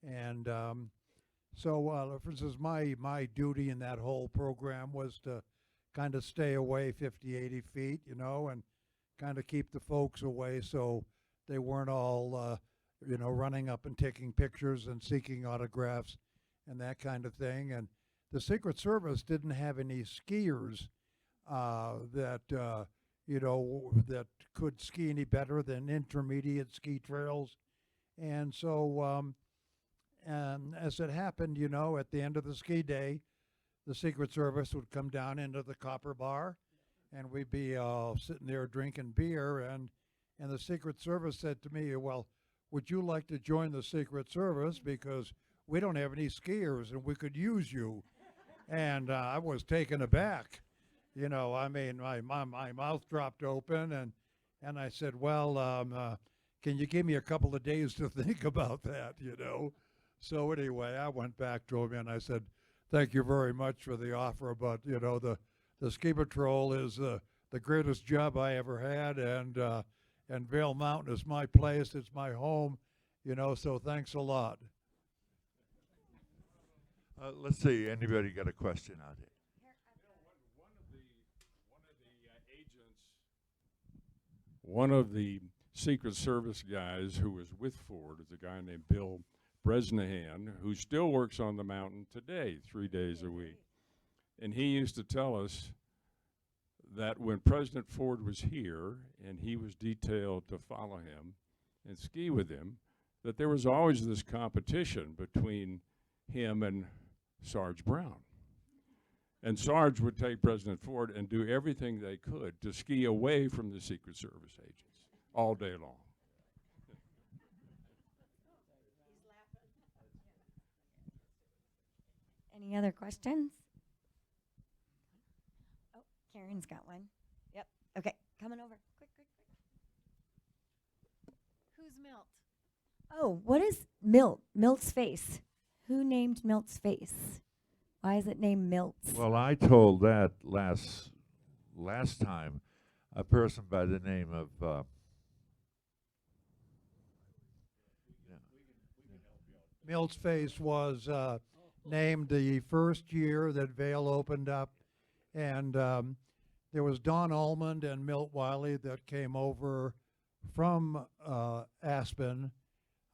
and so for instance, my duty in that whole program was to kind of stay away 50, 80 feet, you know, and kind of keep the folks away so they weren't all, running up and taking pictures and seeking autographs and that kind of thing. And the Secret Service didn't have any skiers that could ski any better than intermediate ski trails. And so, and as it happened, at the end of the ski day, the Secret Service would come down into the Copper Bar, and we'd be sitting there drinking beer. And the Secret Service said to me, "Well, would you like to join the Secret Service? Because we don't have any skiers, and we could use you." And I was taken aback. I mean, my mouth dropped open, and I said, "Well, can you give me a couple of days to think about that?" So anyway, I went back to him and I said, "Thank you very much for the offer, but the ski patrol is the greatest job I ever had, and Vail Mountain is my place, it's my home, so thanks a lot." Let's see, anybody got a question out here? One of the Secret Service guys who was with Ford is a guy named Bill Bresnahan, who still works on the mountain today, 3 days a week. And he used to tell us that when President Ford was here and he was detailed to follow him and ski with him, that there was always this competition between him and Sarge Brown. And Sarge would take President Ford and do everything they could to ski away from the Secret Service agents all day long. Any other questions? Oh, Karen's got one. Yep. Okay, coming over. Quick. Who's Milt? Oh, what is Milt? Milt's face. Who named Milt's face? Why is it named Milt's? Well, I told that last time, a person by the name of Milt's Face was named the first year that Vail opened up, and there was Don Almond and Milt Wiley that came over from Aspen.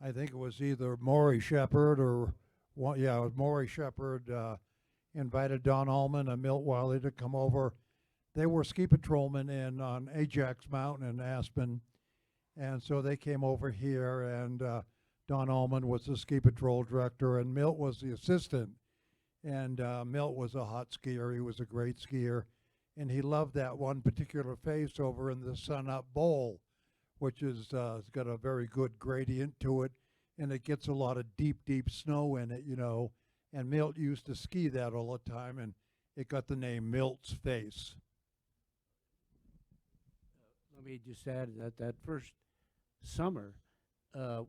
I think it was either Maury Shepard or it was Maury Shepard invited Don Almond and Milt Wiley to come over. They were ski patrolmen on Ajax Mountain in Aspen, and so they came over here, and Don Almond was the ski patrol director, and Milt was the assistant. And Milt was a hot skier. He was a great skier, and he loved that one particular face over in the Sun Up Bowl, which is it's got a very good gradient to it, and it gets a lot of deep snow in it, And Milt used to ski that all the time, and it got the name Milt's Face. Let me just add that first summer,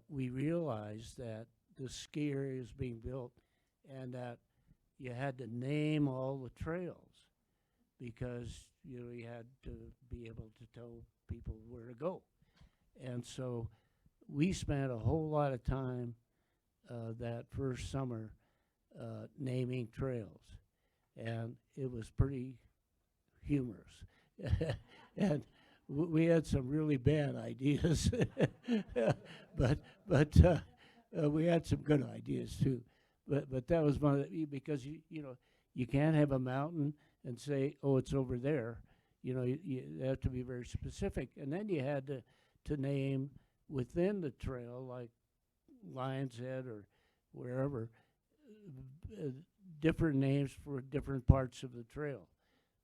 we realized that the ski area was being built and that you had to name all the trails because you had to be able to tell people where to go. And so we spent a whole lot of time that first summer naming trails, and it was pretty humorous. And we had some really bad ideas, but we had some good ideas too. but that was one of the, because you know, you can't have a mountain and say, oh, it's over there. You know, you have to be very specific. And then you had to name within the trail, like Lion's Head or wherever, different names for different parts of the trail.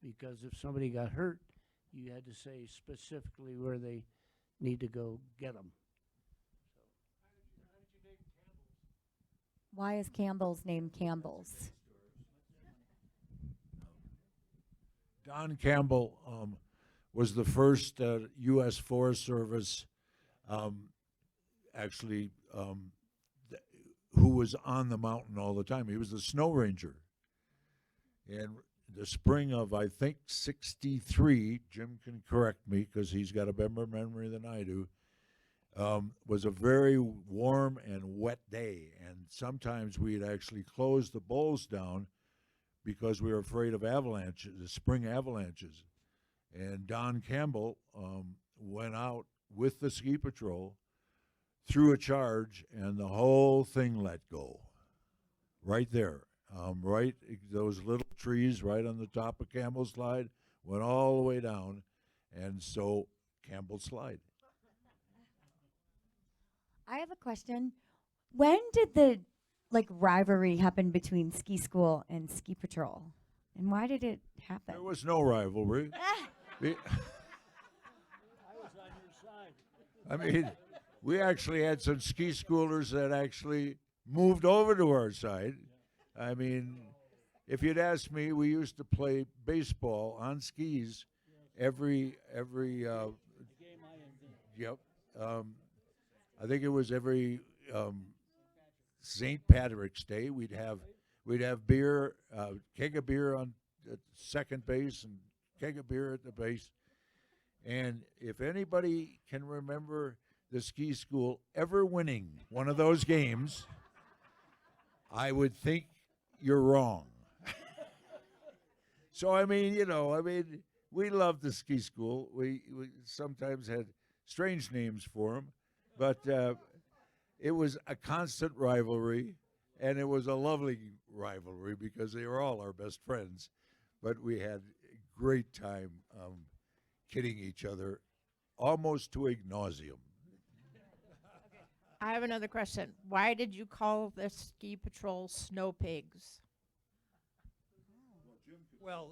Because if somebody got hurt, you had to say specifically where they need to go get them. Why is Campbell's named Campbell's? Don Campbell was the first U.S. Forest Service actually who was on the mountain all the time. He was the snow ranger. And the spring of, I think, 63, Jim can correct me because he's got a better memory than I do, was a very warm and wet day. And sometimes we'd actually close the bowls down because we were afraid of avalanches, the spring avalanches. And Don Campbell went out with the ski patrol, threw a charge, and the whole thing let go right there. Those little trees right on the top of Campbell Slide went all the way down, and so Campbell Slide. I have a question. When did the rivalry happen between ski school and ski patrol, and why did it happen? There was no rivalry. I was on your side. I mean, we actually had some ski schoolers that actually moved over to our side. I mean, if you'd asked me, we used to play baseball on skis every yep. I think it was every St. Patrick's Day. We'd have beer, keg of beer on second base and keg of beer at the base. And if anybody can remember the ski school ever winning one of those games, I would think you're wrong. So, I mean, we loved the ski school. We sometimes had strange names for them, but it was a constant rivalry, and it was a lovely rivalry because they were all our best friends. But we had a great time kidding each other almost to ad nauseum. I have another question. Why did you call the ski patrol snow pigs? Well,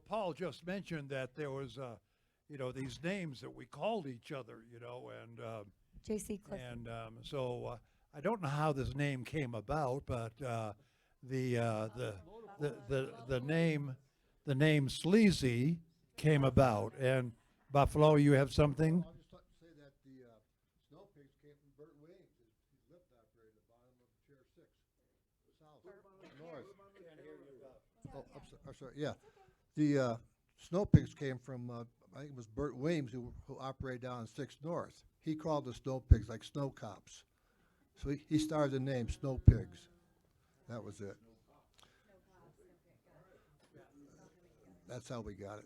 Paul just mentioned that there was, these names that we called each other, and J.C. Clifford. and so I don't know how this name came about, but the name Sleazy came about. And Buffalo, you have something? I'll just say that the snow pigs came from Bert Williams. His lift operator at the bottom of chair 6, south, north. Oh, I'm sorry. Yeah, the snow pigs came from I think it was Bert Williams who operated down in 6 North. He called the snow pigs like snow cops, so he started the name Snow Pigs. That was it. That's how we got it.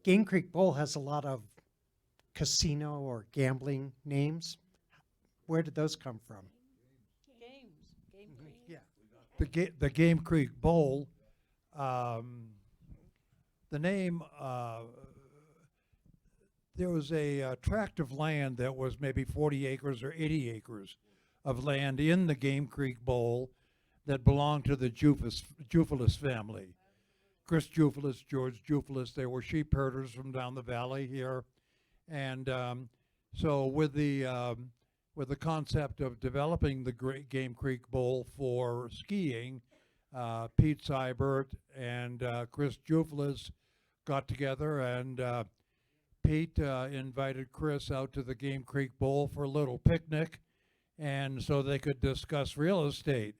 Game Creek Bowl has a lot of casino or gambling names. Where did those come from? Game Creek. Yeah. The Game Creek Bowl, the name, there was a tract of land that was maybe 40 acres or 80 acres of land in the Game Creek Bowl that belonged to the Jufilis family. Chris Jufilis, George Jufilis, they were sheep herders from down the valley here. And so with the concept of developing the Great Game Creek Bowl for skiing, Pete Seibert and Chris Jufilis got together, and Pete invited Chris out to the Game Creek Bowl for a little picnic, and so they could discuss real estate.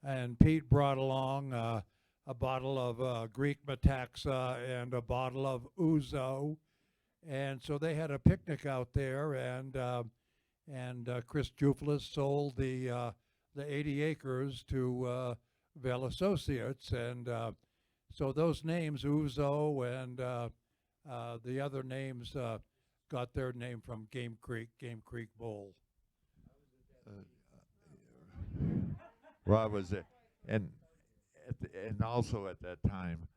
And Pete brought along a bottle of Greek Metaxa and a bottle of Ouzo, and so they had a picnic out there, and Chris Jufilis sold the 80 acres to Vail Associates, and so those names, Ouzo and the other names, got their name from Game Creek Bowl. Rod was there, and and also at that time,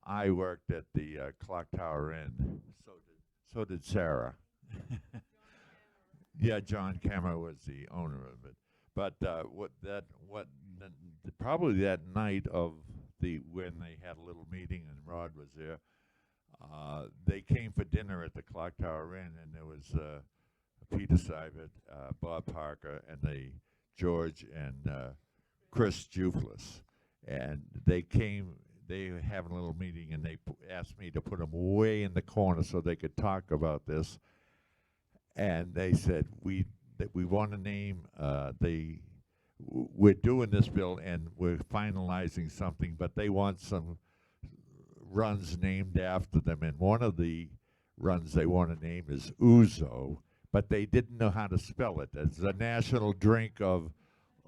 I worked at the Clock Tower Inn. So did Sarah. Yeah, John Cameron was the owner of it. But probably that night of when they had a little meeting and Rod was there, they came for dinner at the Clock Tower Inn, and there was Peter Seibert, Bob Parker, and George and Chris Juflis, and they came. They were having a little meeting, and they asked me to put them way in the corner so they could talk about this. And they said that we want to name we're doing this bill and we're finalizing something, but they want some runs named after them. And one of the runs they want to name is Ouzo, but they didn't know how to spell it. It's a national drink of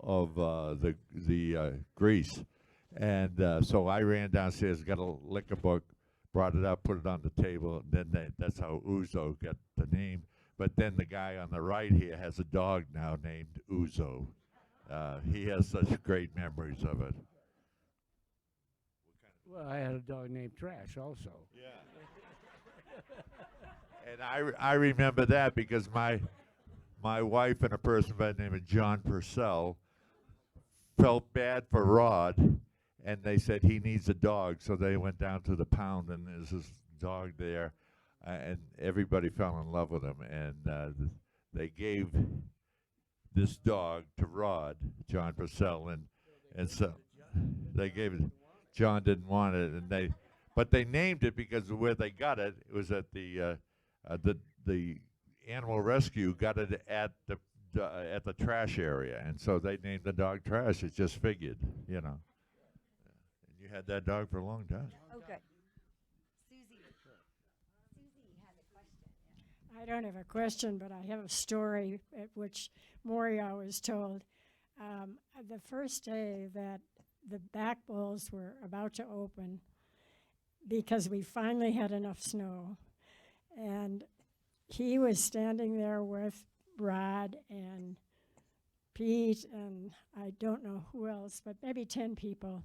the Greece. And so I ran downstairs, got a liquor book, brought it up, put it on the table, and then that's how Ouzo got the name. But then the guy on the right here has a dog now named Ouzo. He has such great memories of it. Well, I had a dog named Trash also. Yeah. And I remember that because my wife and a person by the name of John Purcell felt bad for Rod, and they said he needs a dog, so they went down to the pound, and there's this dog there, and everybody fell in love with him, and they gave this dog to Rod, John Purcell, and so they gave it. John didn't want it, but they named it because of where they got it. It was at the animal rescue got it at the trash area, and so they named the dog Trash. It just figured, you know. And you had that dog for a long time. Oh, good. I don't have a question, but I have a story at which Moria was told. The first day that the back bowls were about to open, because we finally had enough snow, and he was standing there with Rod and Pete and I don't know who else, but maybe 10 people.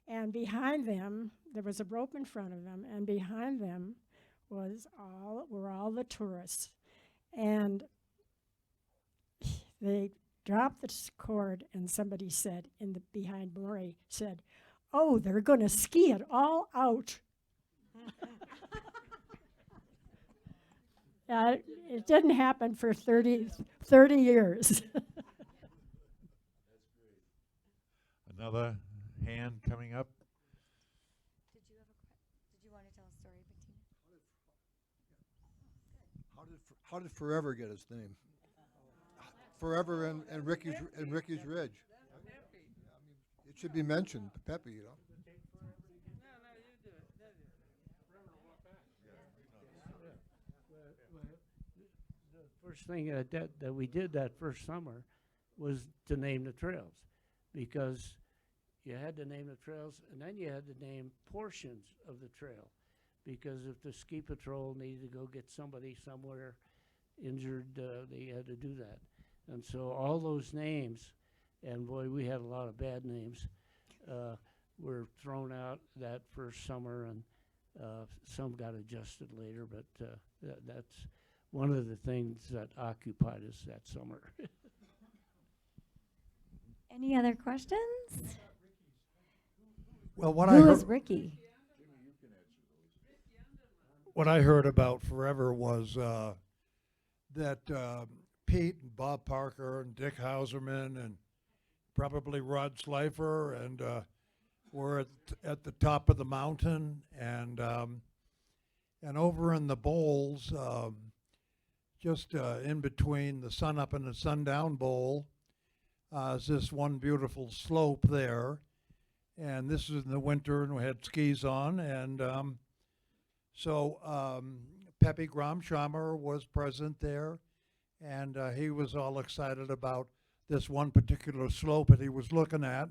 And behind them, there was a rope in front of them, and behind them were all the tourists. And they dropped the cord, and somebody said behind Maury said, "Oh, they're going to ski it all out." It didn't happen for 30 years. Another hand coming up. Did you want to tell a story, Bettina? How did Forever get its name? Forever and Ricky's Ridge. It should be mentioned, Pepe, you know. The first thing that we did that first summer was to name the trails, because you had to name the trails, and then you had to name portions of the trail, because if the ski patrol needed to go get somebody somewhere injured, they had to do that. And so all those names, and boy, we had a lot of bad names, were thrown out that first summer, and some got adjusted later, but that's one of the things that occupied us that summer. Any other questions? Well, Who is Ricky? What I heard about Forever was that Pete and Bob Parker and Dick Hauserman and probably Rod Slifer and were at the top of the mountain, and over in the bowls, just in between the Sun Up and the Sundown Bowl, is this one beautiful slope there, and this is in the winter, and we had skis on, and so Pepe Gromschammer was present there, and he was all excited about this one particular slope that he was looking at,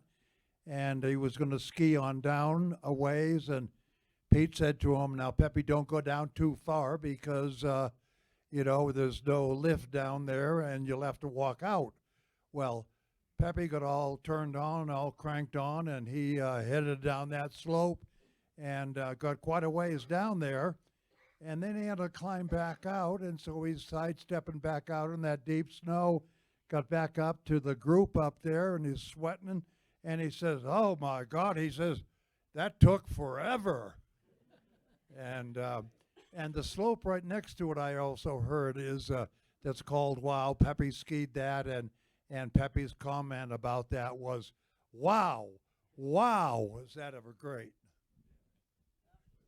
and he was going to ski on down a ways, and Pete said to him, "Now, Pepe, don't go down too far, because you know, there's no lift down there and you'll have to walk out. Well, Pepe got all turned on, all cranked on, and he headed down that slope and got quite a ways down there. And then he had to climb back out, and so he's sidestepping back out in that deep snow, got back up to the group up there, and he's sweating, and he says, "Oh my God," he says, "that took forever." And the slope right next to it, I also heard, is that's called Wow. Pepe skied that, and Pepe's comment about that was, "Wow, wow, is that ever great?"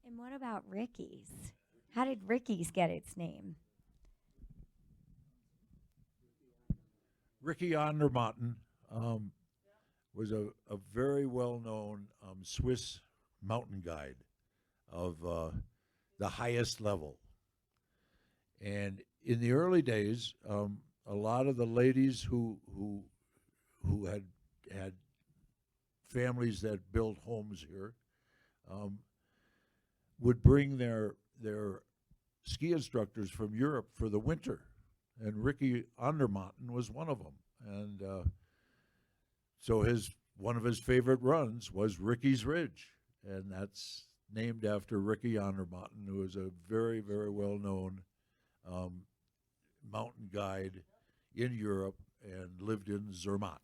And what about Ricky's? How did Ricky's get its name? Ricky Andermatten was a very well-known Swiss mountain guide of the highest level. And in the early days, a lot of the ladies who had families that built homes here would bring their ski instructors from Europe for the winter, and Ricky Andermatten was one of them. And so one of his favorite runs was Ricky's Ridge, and that's named after Ricky Andermatten, who is a very, very well-known mountain guide in Europe and lived in Zermatt.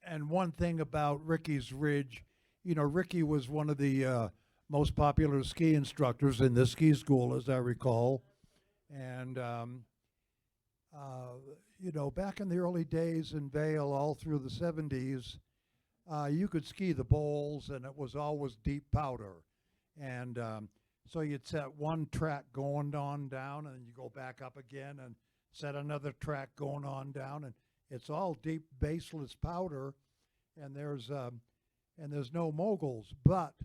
And one thing about Ricky's Ridge, you know, Ricky was one of the most popular ski instructors in this ski school, as I recall. And, you know, back in the early days in Vail, all through the 70s, you could ski the bowls, and it was always deep powder. And so you'd set one track going on down, and you go back up again and set another track going on down, and it's all deep baseless powder, and there's no moguls. But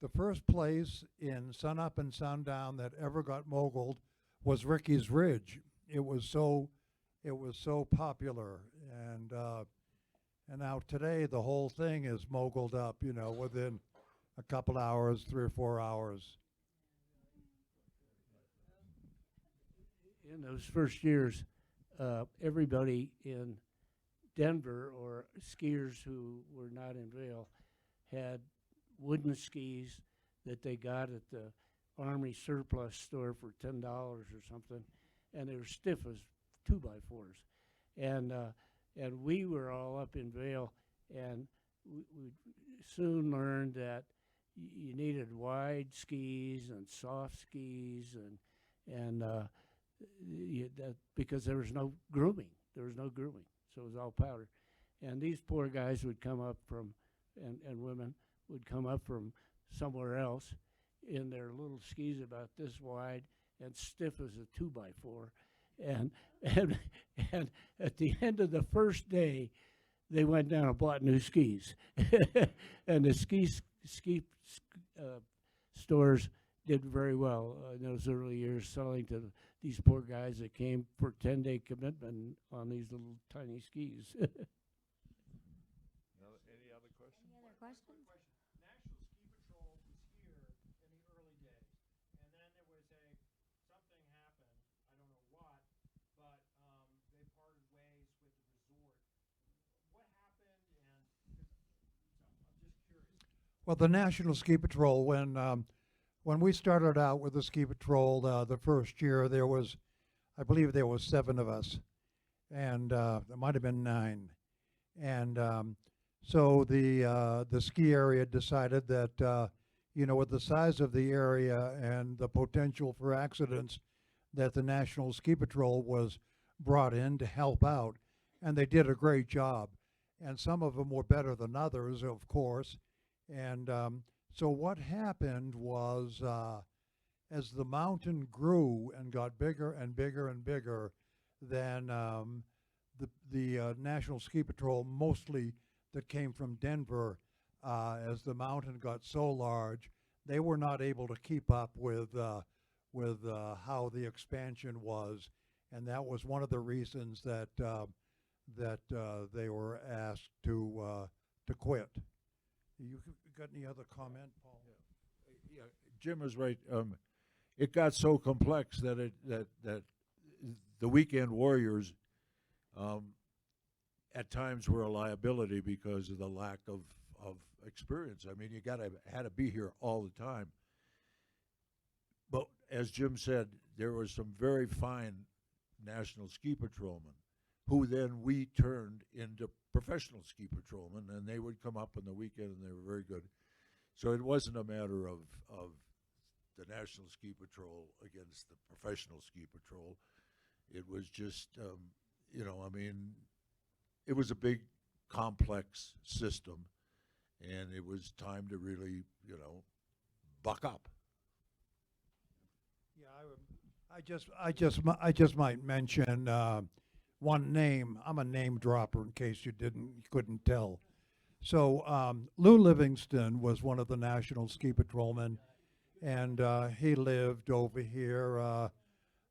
the first place in sunup and sundown that ever got mogulled was Ricky's Ridge. It was so popular, and now today the whole thing is mogulled up, you know, within a couple hours, 3 or 4 hours. In those first years, everybody in Denver, or skiers who were not in Vail, had wooden skis that they got at the Army surplus store for $10 or something, and they were stiff as 2x4s. And we were all up in Vail, and we soon learned that you needed wide skis and soft skis, and that because there was no grooming. So it was all powder. And these poor guys would come up from, and women would come up from somewhere else in their little skis about this wide and stiff as a 2x4. And at the end of the first day, they went down and bought new skis. And the ski stores did very well in those early years, selling to these poor guys that came for 10-day commitment on these little tiny skis. Any other questions? Any other questions? National Ski Patrol was here in the early days, and then there was something happened, I don't know what, but they parted ways with the resort. What happened, and I'm just curious. Well, the National Ski Patrol, when we started out with the ski patrol the first year, I believe there was 7 of us, and there might have been 9. And so the ski area decided that, you know, with the size of the area and the potential for accidents, that the National Ski Patrol was brought in to help out, and they did a great job. And some of them were better than others, of course. And so what happened was, as the mountain grew and got bigger and bigger and bigger, then the National Ski Patrol, mostly that came from Denver, as the mountain got so large, they were not able to keep up with how the expansion was, and that was one of the reasons that they were asked to quit. You got any other comment, Paul? Yeah, Jim is right. It got so complex that that the weekend warriors at times were a liability because of the lack of experience. I mean, you had to be here all the time. But as Jim said, there were some very fine national ski patrolmen who then we turned into professional ski patrolmen, and they would come up on the weekend and they were very good. So it wasn't a matter of the National Ski Patrol against the professional ski patrol. It was just, I mean, it was a big, complex system, and it was time to really, buck up. Yeah, I just might mention one name. I'm a name dropper in case you couldn't tell. So Lou Livingston was one of the national ski patrolmen, and he lived over here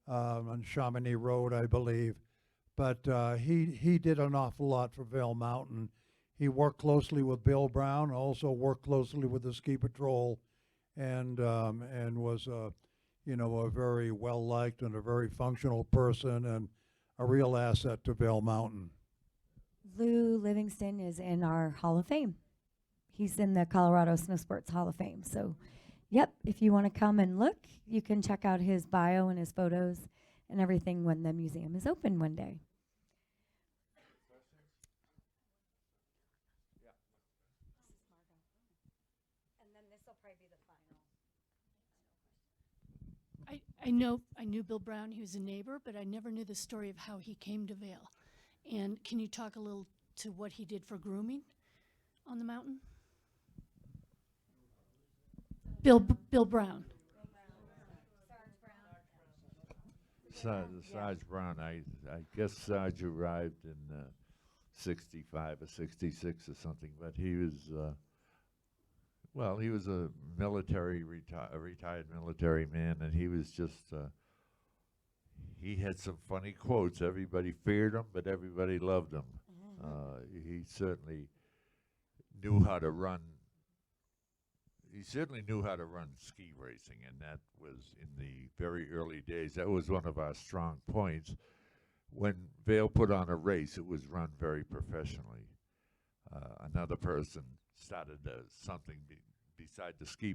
on Chamonix Road, I believe. But he did an awful lot for Vail Mountain. He worked closely with Bill Brown, also worked closely with the ski patrol, and was a very well liked and a very functional person and a real asset to Vail Mountain. Lou Livingston is in our Hall of Fame. He's in the Colorado Snow Sports Hall of Fame. So, yep, if you want to come and look, you can check out his bio and his photos and everything when the museum is open one day. And then this will probably be the final. I knew Bill Brown. He was a neighbor, but I never knew the story of how he came to Vail. And can you talk a little to what he did for grooming on the mountain? Bill Brown. Sarge Brown. I guess Sarge arrived in 65 or 66 or something, but he was he was a retired military man, and he was just he had some funny quotes. Everybody feared him, but everybody loved him. He certainly knew how to run. He certainly knew how to run ski racing, and that was in the very early days. That was one of our strong points. When Vail put on a race, it was run very professionally. Another person started something beside the ski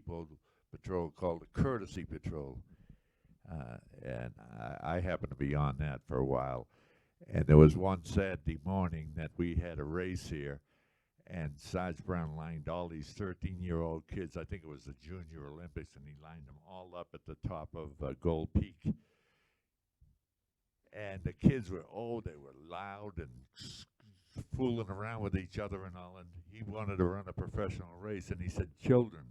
patrol called the courtesy patrol. And I happened to be on that for a while. And there was one Saturday morning that we had a race here, and Sarge Brown lined all these 13-year-old kids. I think it was the Junior Olympics, and he lined them all up at the top of Gold Peak. And the kids were loud and fooling around with each other and all, and he wanted to run a professional race, and he said, "Children,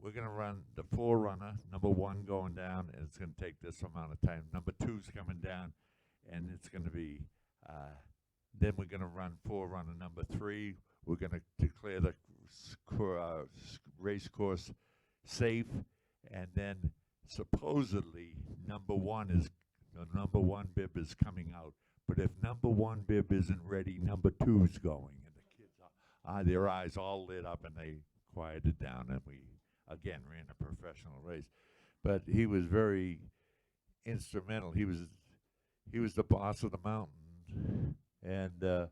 we're going to run the forerunner, number 1 going down, and it's going to take this amount of time. Number 2's coming down, and it's going to be, then we're going to run forerunner number 3. We're going to declare the race course safe, and then supposedly the number 1 bib is coming out. But if number 1 bib isn't ready, number 2's going." And the kids, their eyes all lit up, and they quieted down, and we again ran a professional race. But he was very instrumental. He was the boss of the mountain. And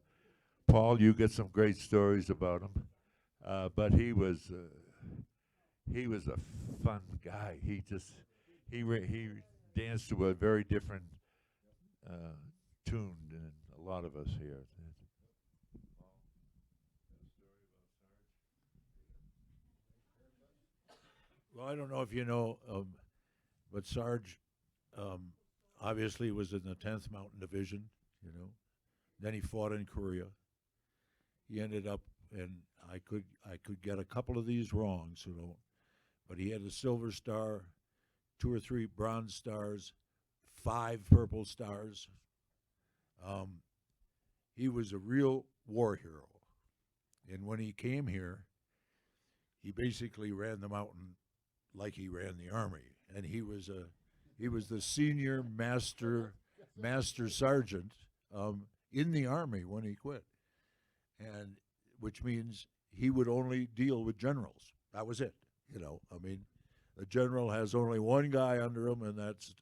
Paul, you get some great stories about him. But he was a fun guy. He danced to a very different tune than a lot of us here. Well, I don't know if you know, but Sarge obviously was in the 10th Mountain Division, Then he fought in Korea. He ended up, and I could get a couple of these wrong, but he had a silver star, 2 or 3 bronze stars, 5 purple stars. He was a real war hero. And when he came here, he basically ran the mountain like he ran the Army. And he was the senior master sergeant in the Army when he quit. And which means he would only deal with generals. That was it. A general has only one guy under him, and that's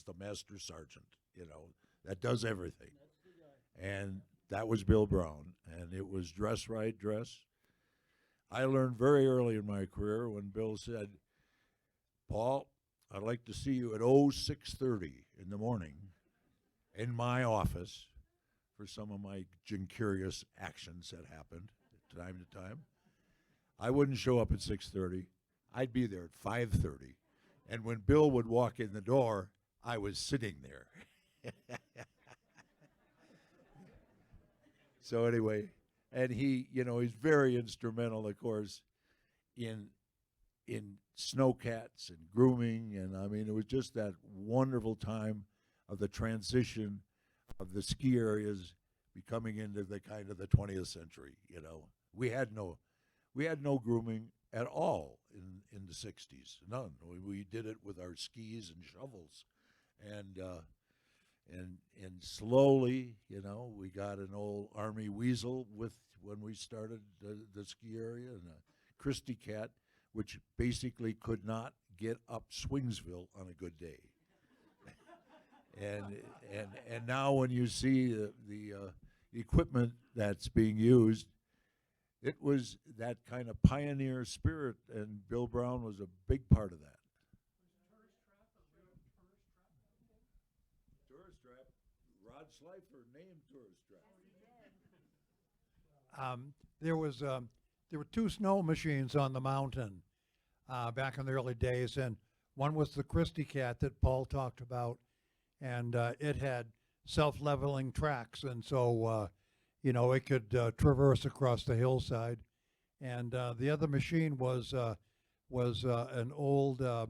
the master sergeant. You know, that does everything. And that was Bill Brown, and it was dress right, dress. I learned very early in my career when Bill said, "Paul, I'd like to see you at 06:30 in the morning in my office for some of my curious actions that happened time to time." I wouldn't show up at 6:30. I'd be there at 5:30. And when Bill would walk in the door, I was sitting there. So anyway, and he, you know, he's very instrumental, of course, in snowcats and grooming, and I mean, it was just that wonderful time of the transition of the ski areas becoming into the kind of the 20th century. You know, we had no grooming at all in the 60s. None. We did it with our skis and shovels, and slowly, you know, we got an old Army weasel with when we started the ski area, and a Christie cat, which basically could not get up Swingsville on a good day. and now when you see the equipment that's being used, it was that kind of pioneer spirit, and Bill Brown was a big part of that. Tourist trap. Rod Slifer named tourist trap. There were two snow machines on the mountain back in the early days, and one was the Christie cat that Paul talked about, and it had self-leveling tracks, and so you know, it could traverse across the hillside. And the other machine was an old a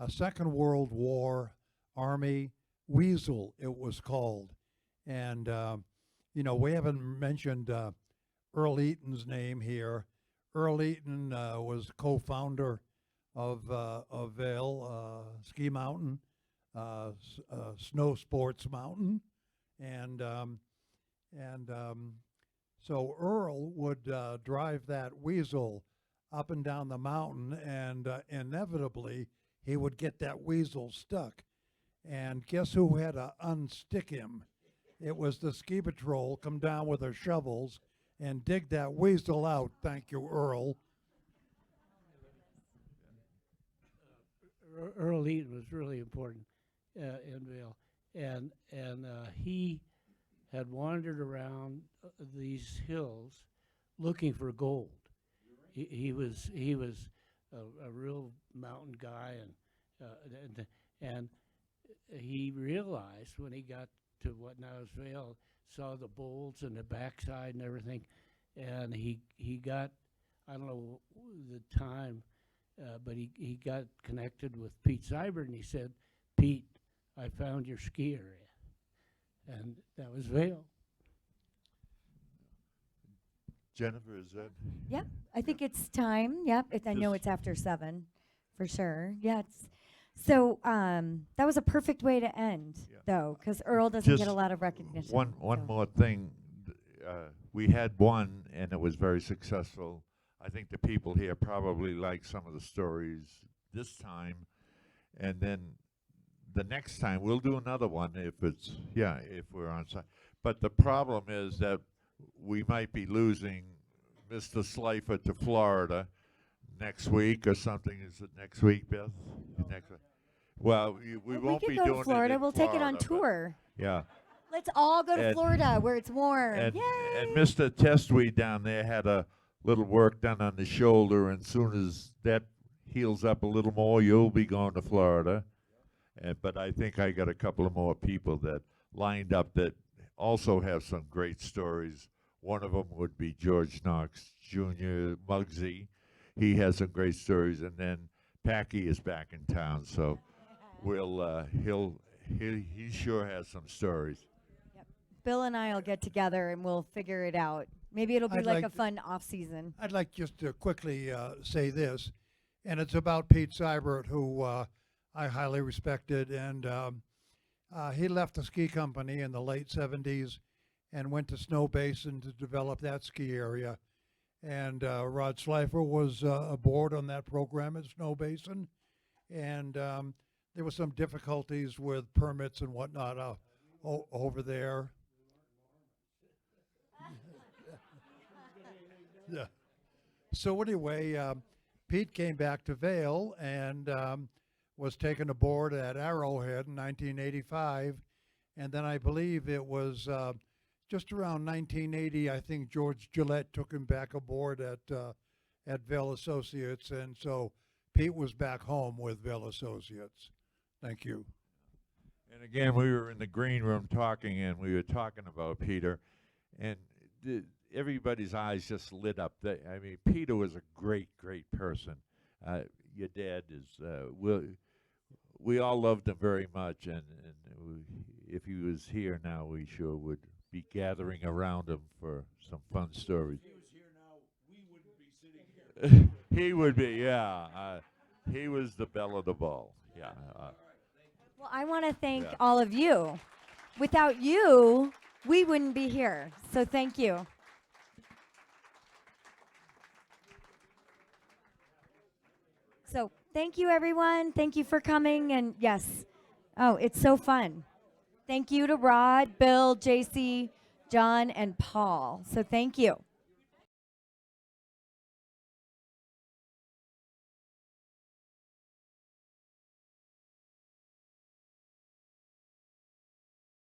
Second World War Army weasel, it was called. And you know, we haven't mentioned Earl Eaton's name here. Earl Eaton was co-founder of Vail Ski Mountain, Snow Sports Mountain, and so Earl would drive that weasel up and down the mountain, and inevitably he would get that weasel stuck. And guess who had to unstick him? It was the ski patrol come down with their shovels and dig that weasel out. Thank you, Earl. Earl Eaton was really important in Vail, and he had wandered around these hills looking for gold. He was a real mountain guy, and he realized when he got to what now is Vail, saw the bolts and the backside and everything, and he got, I don't know the time, but he got connected with Pete Seibert, and he said, "Pete, I found your ski area." And that was Vail. Jennifer, is that? Yep, I think it's time. Yep, I know it's after 7, for sure. Yeah, so that was a perfect way to end, though, because Earl doesn't get a lot of recognition. One more thing. We had one, and it was very successful. I think the people here probably like some of the stories this time, and then the next time we'll do another one if we're on site. But the problem is that we might be losing Mr. Slifer to Florida next week or something. Is it next week, Beth? Next week. Well, we won't be doing doing to Florida. it in We'll Florida, take it on tour. Yeah. Let's all go to And- Florida where it's warm. And, Yay! and Mr. Testwuide down there had a little work done on the shoulder, and soon as that heals up a little more, you'll be going to Florida. But I think I got a couple of more people that lined up that also have some great stories. One of them would be George Knox Jr., Muggsy. He has some great stories, and then Packy is back in town, so we'll he sure has some stories. Yep. Bill and I will get together and we'll figure it out. Maybe it'll be I'd like like a fun off season. I'd like just to quickly say this, and it's about Pete Seibert, who I highly respected, and he left the ski company in the late 70s and went to Snow Basin to develop that ski area. And Rod Slifer was aboard on that program at Snow Basin, and there were some difficulties with permits and whatnot over there. Yeah. So anyway, Pete came back to Vail and was taken aboard at Arrowhead in 1985, and then I believe it was just around 1980. I think George Gillette took him back aboard at Vail Associates, and so Pete was back home with Vail Associates. Thank you. And again, we were in the green room talking, and we were talking about Peter, and everybody's eyes just lit up. I mean, Peter was a great, great person. Your dad is. We all loved him very much, and if he was here now, we sure would be gathering around him for some fun stories. If he was here now, we wouldn't be sitting here. He would be, yeah. He was the belle of the ball. Yeah. Well, I want to thank Yeah. all of you. Without you, we wouldn't be here. So thank you. So thank you, everyone. Thank you for coming. And yes, oh, it's so fun. Thank you to Rod, Bill, JC, John, and Paul. So thank you.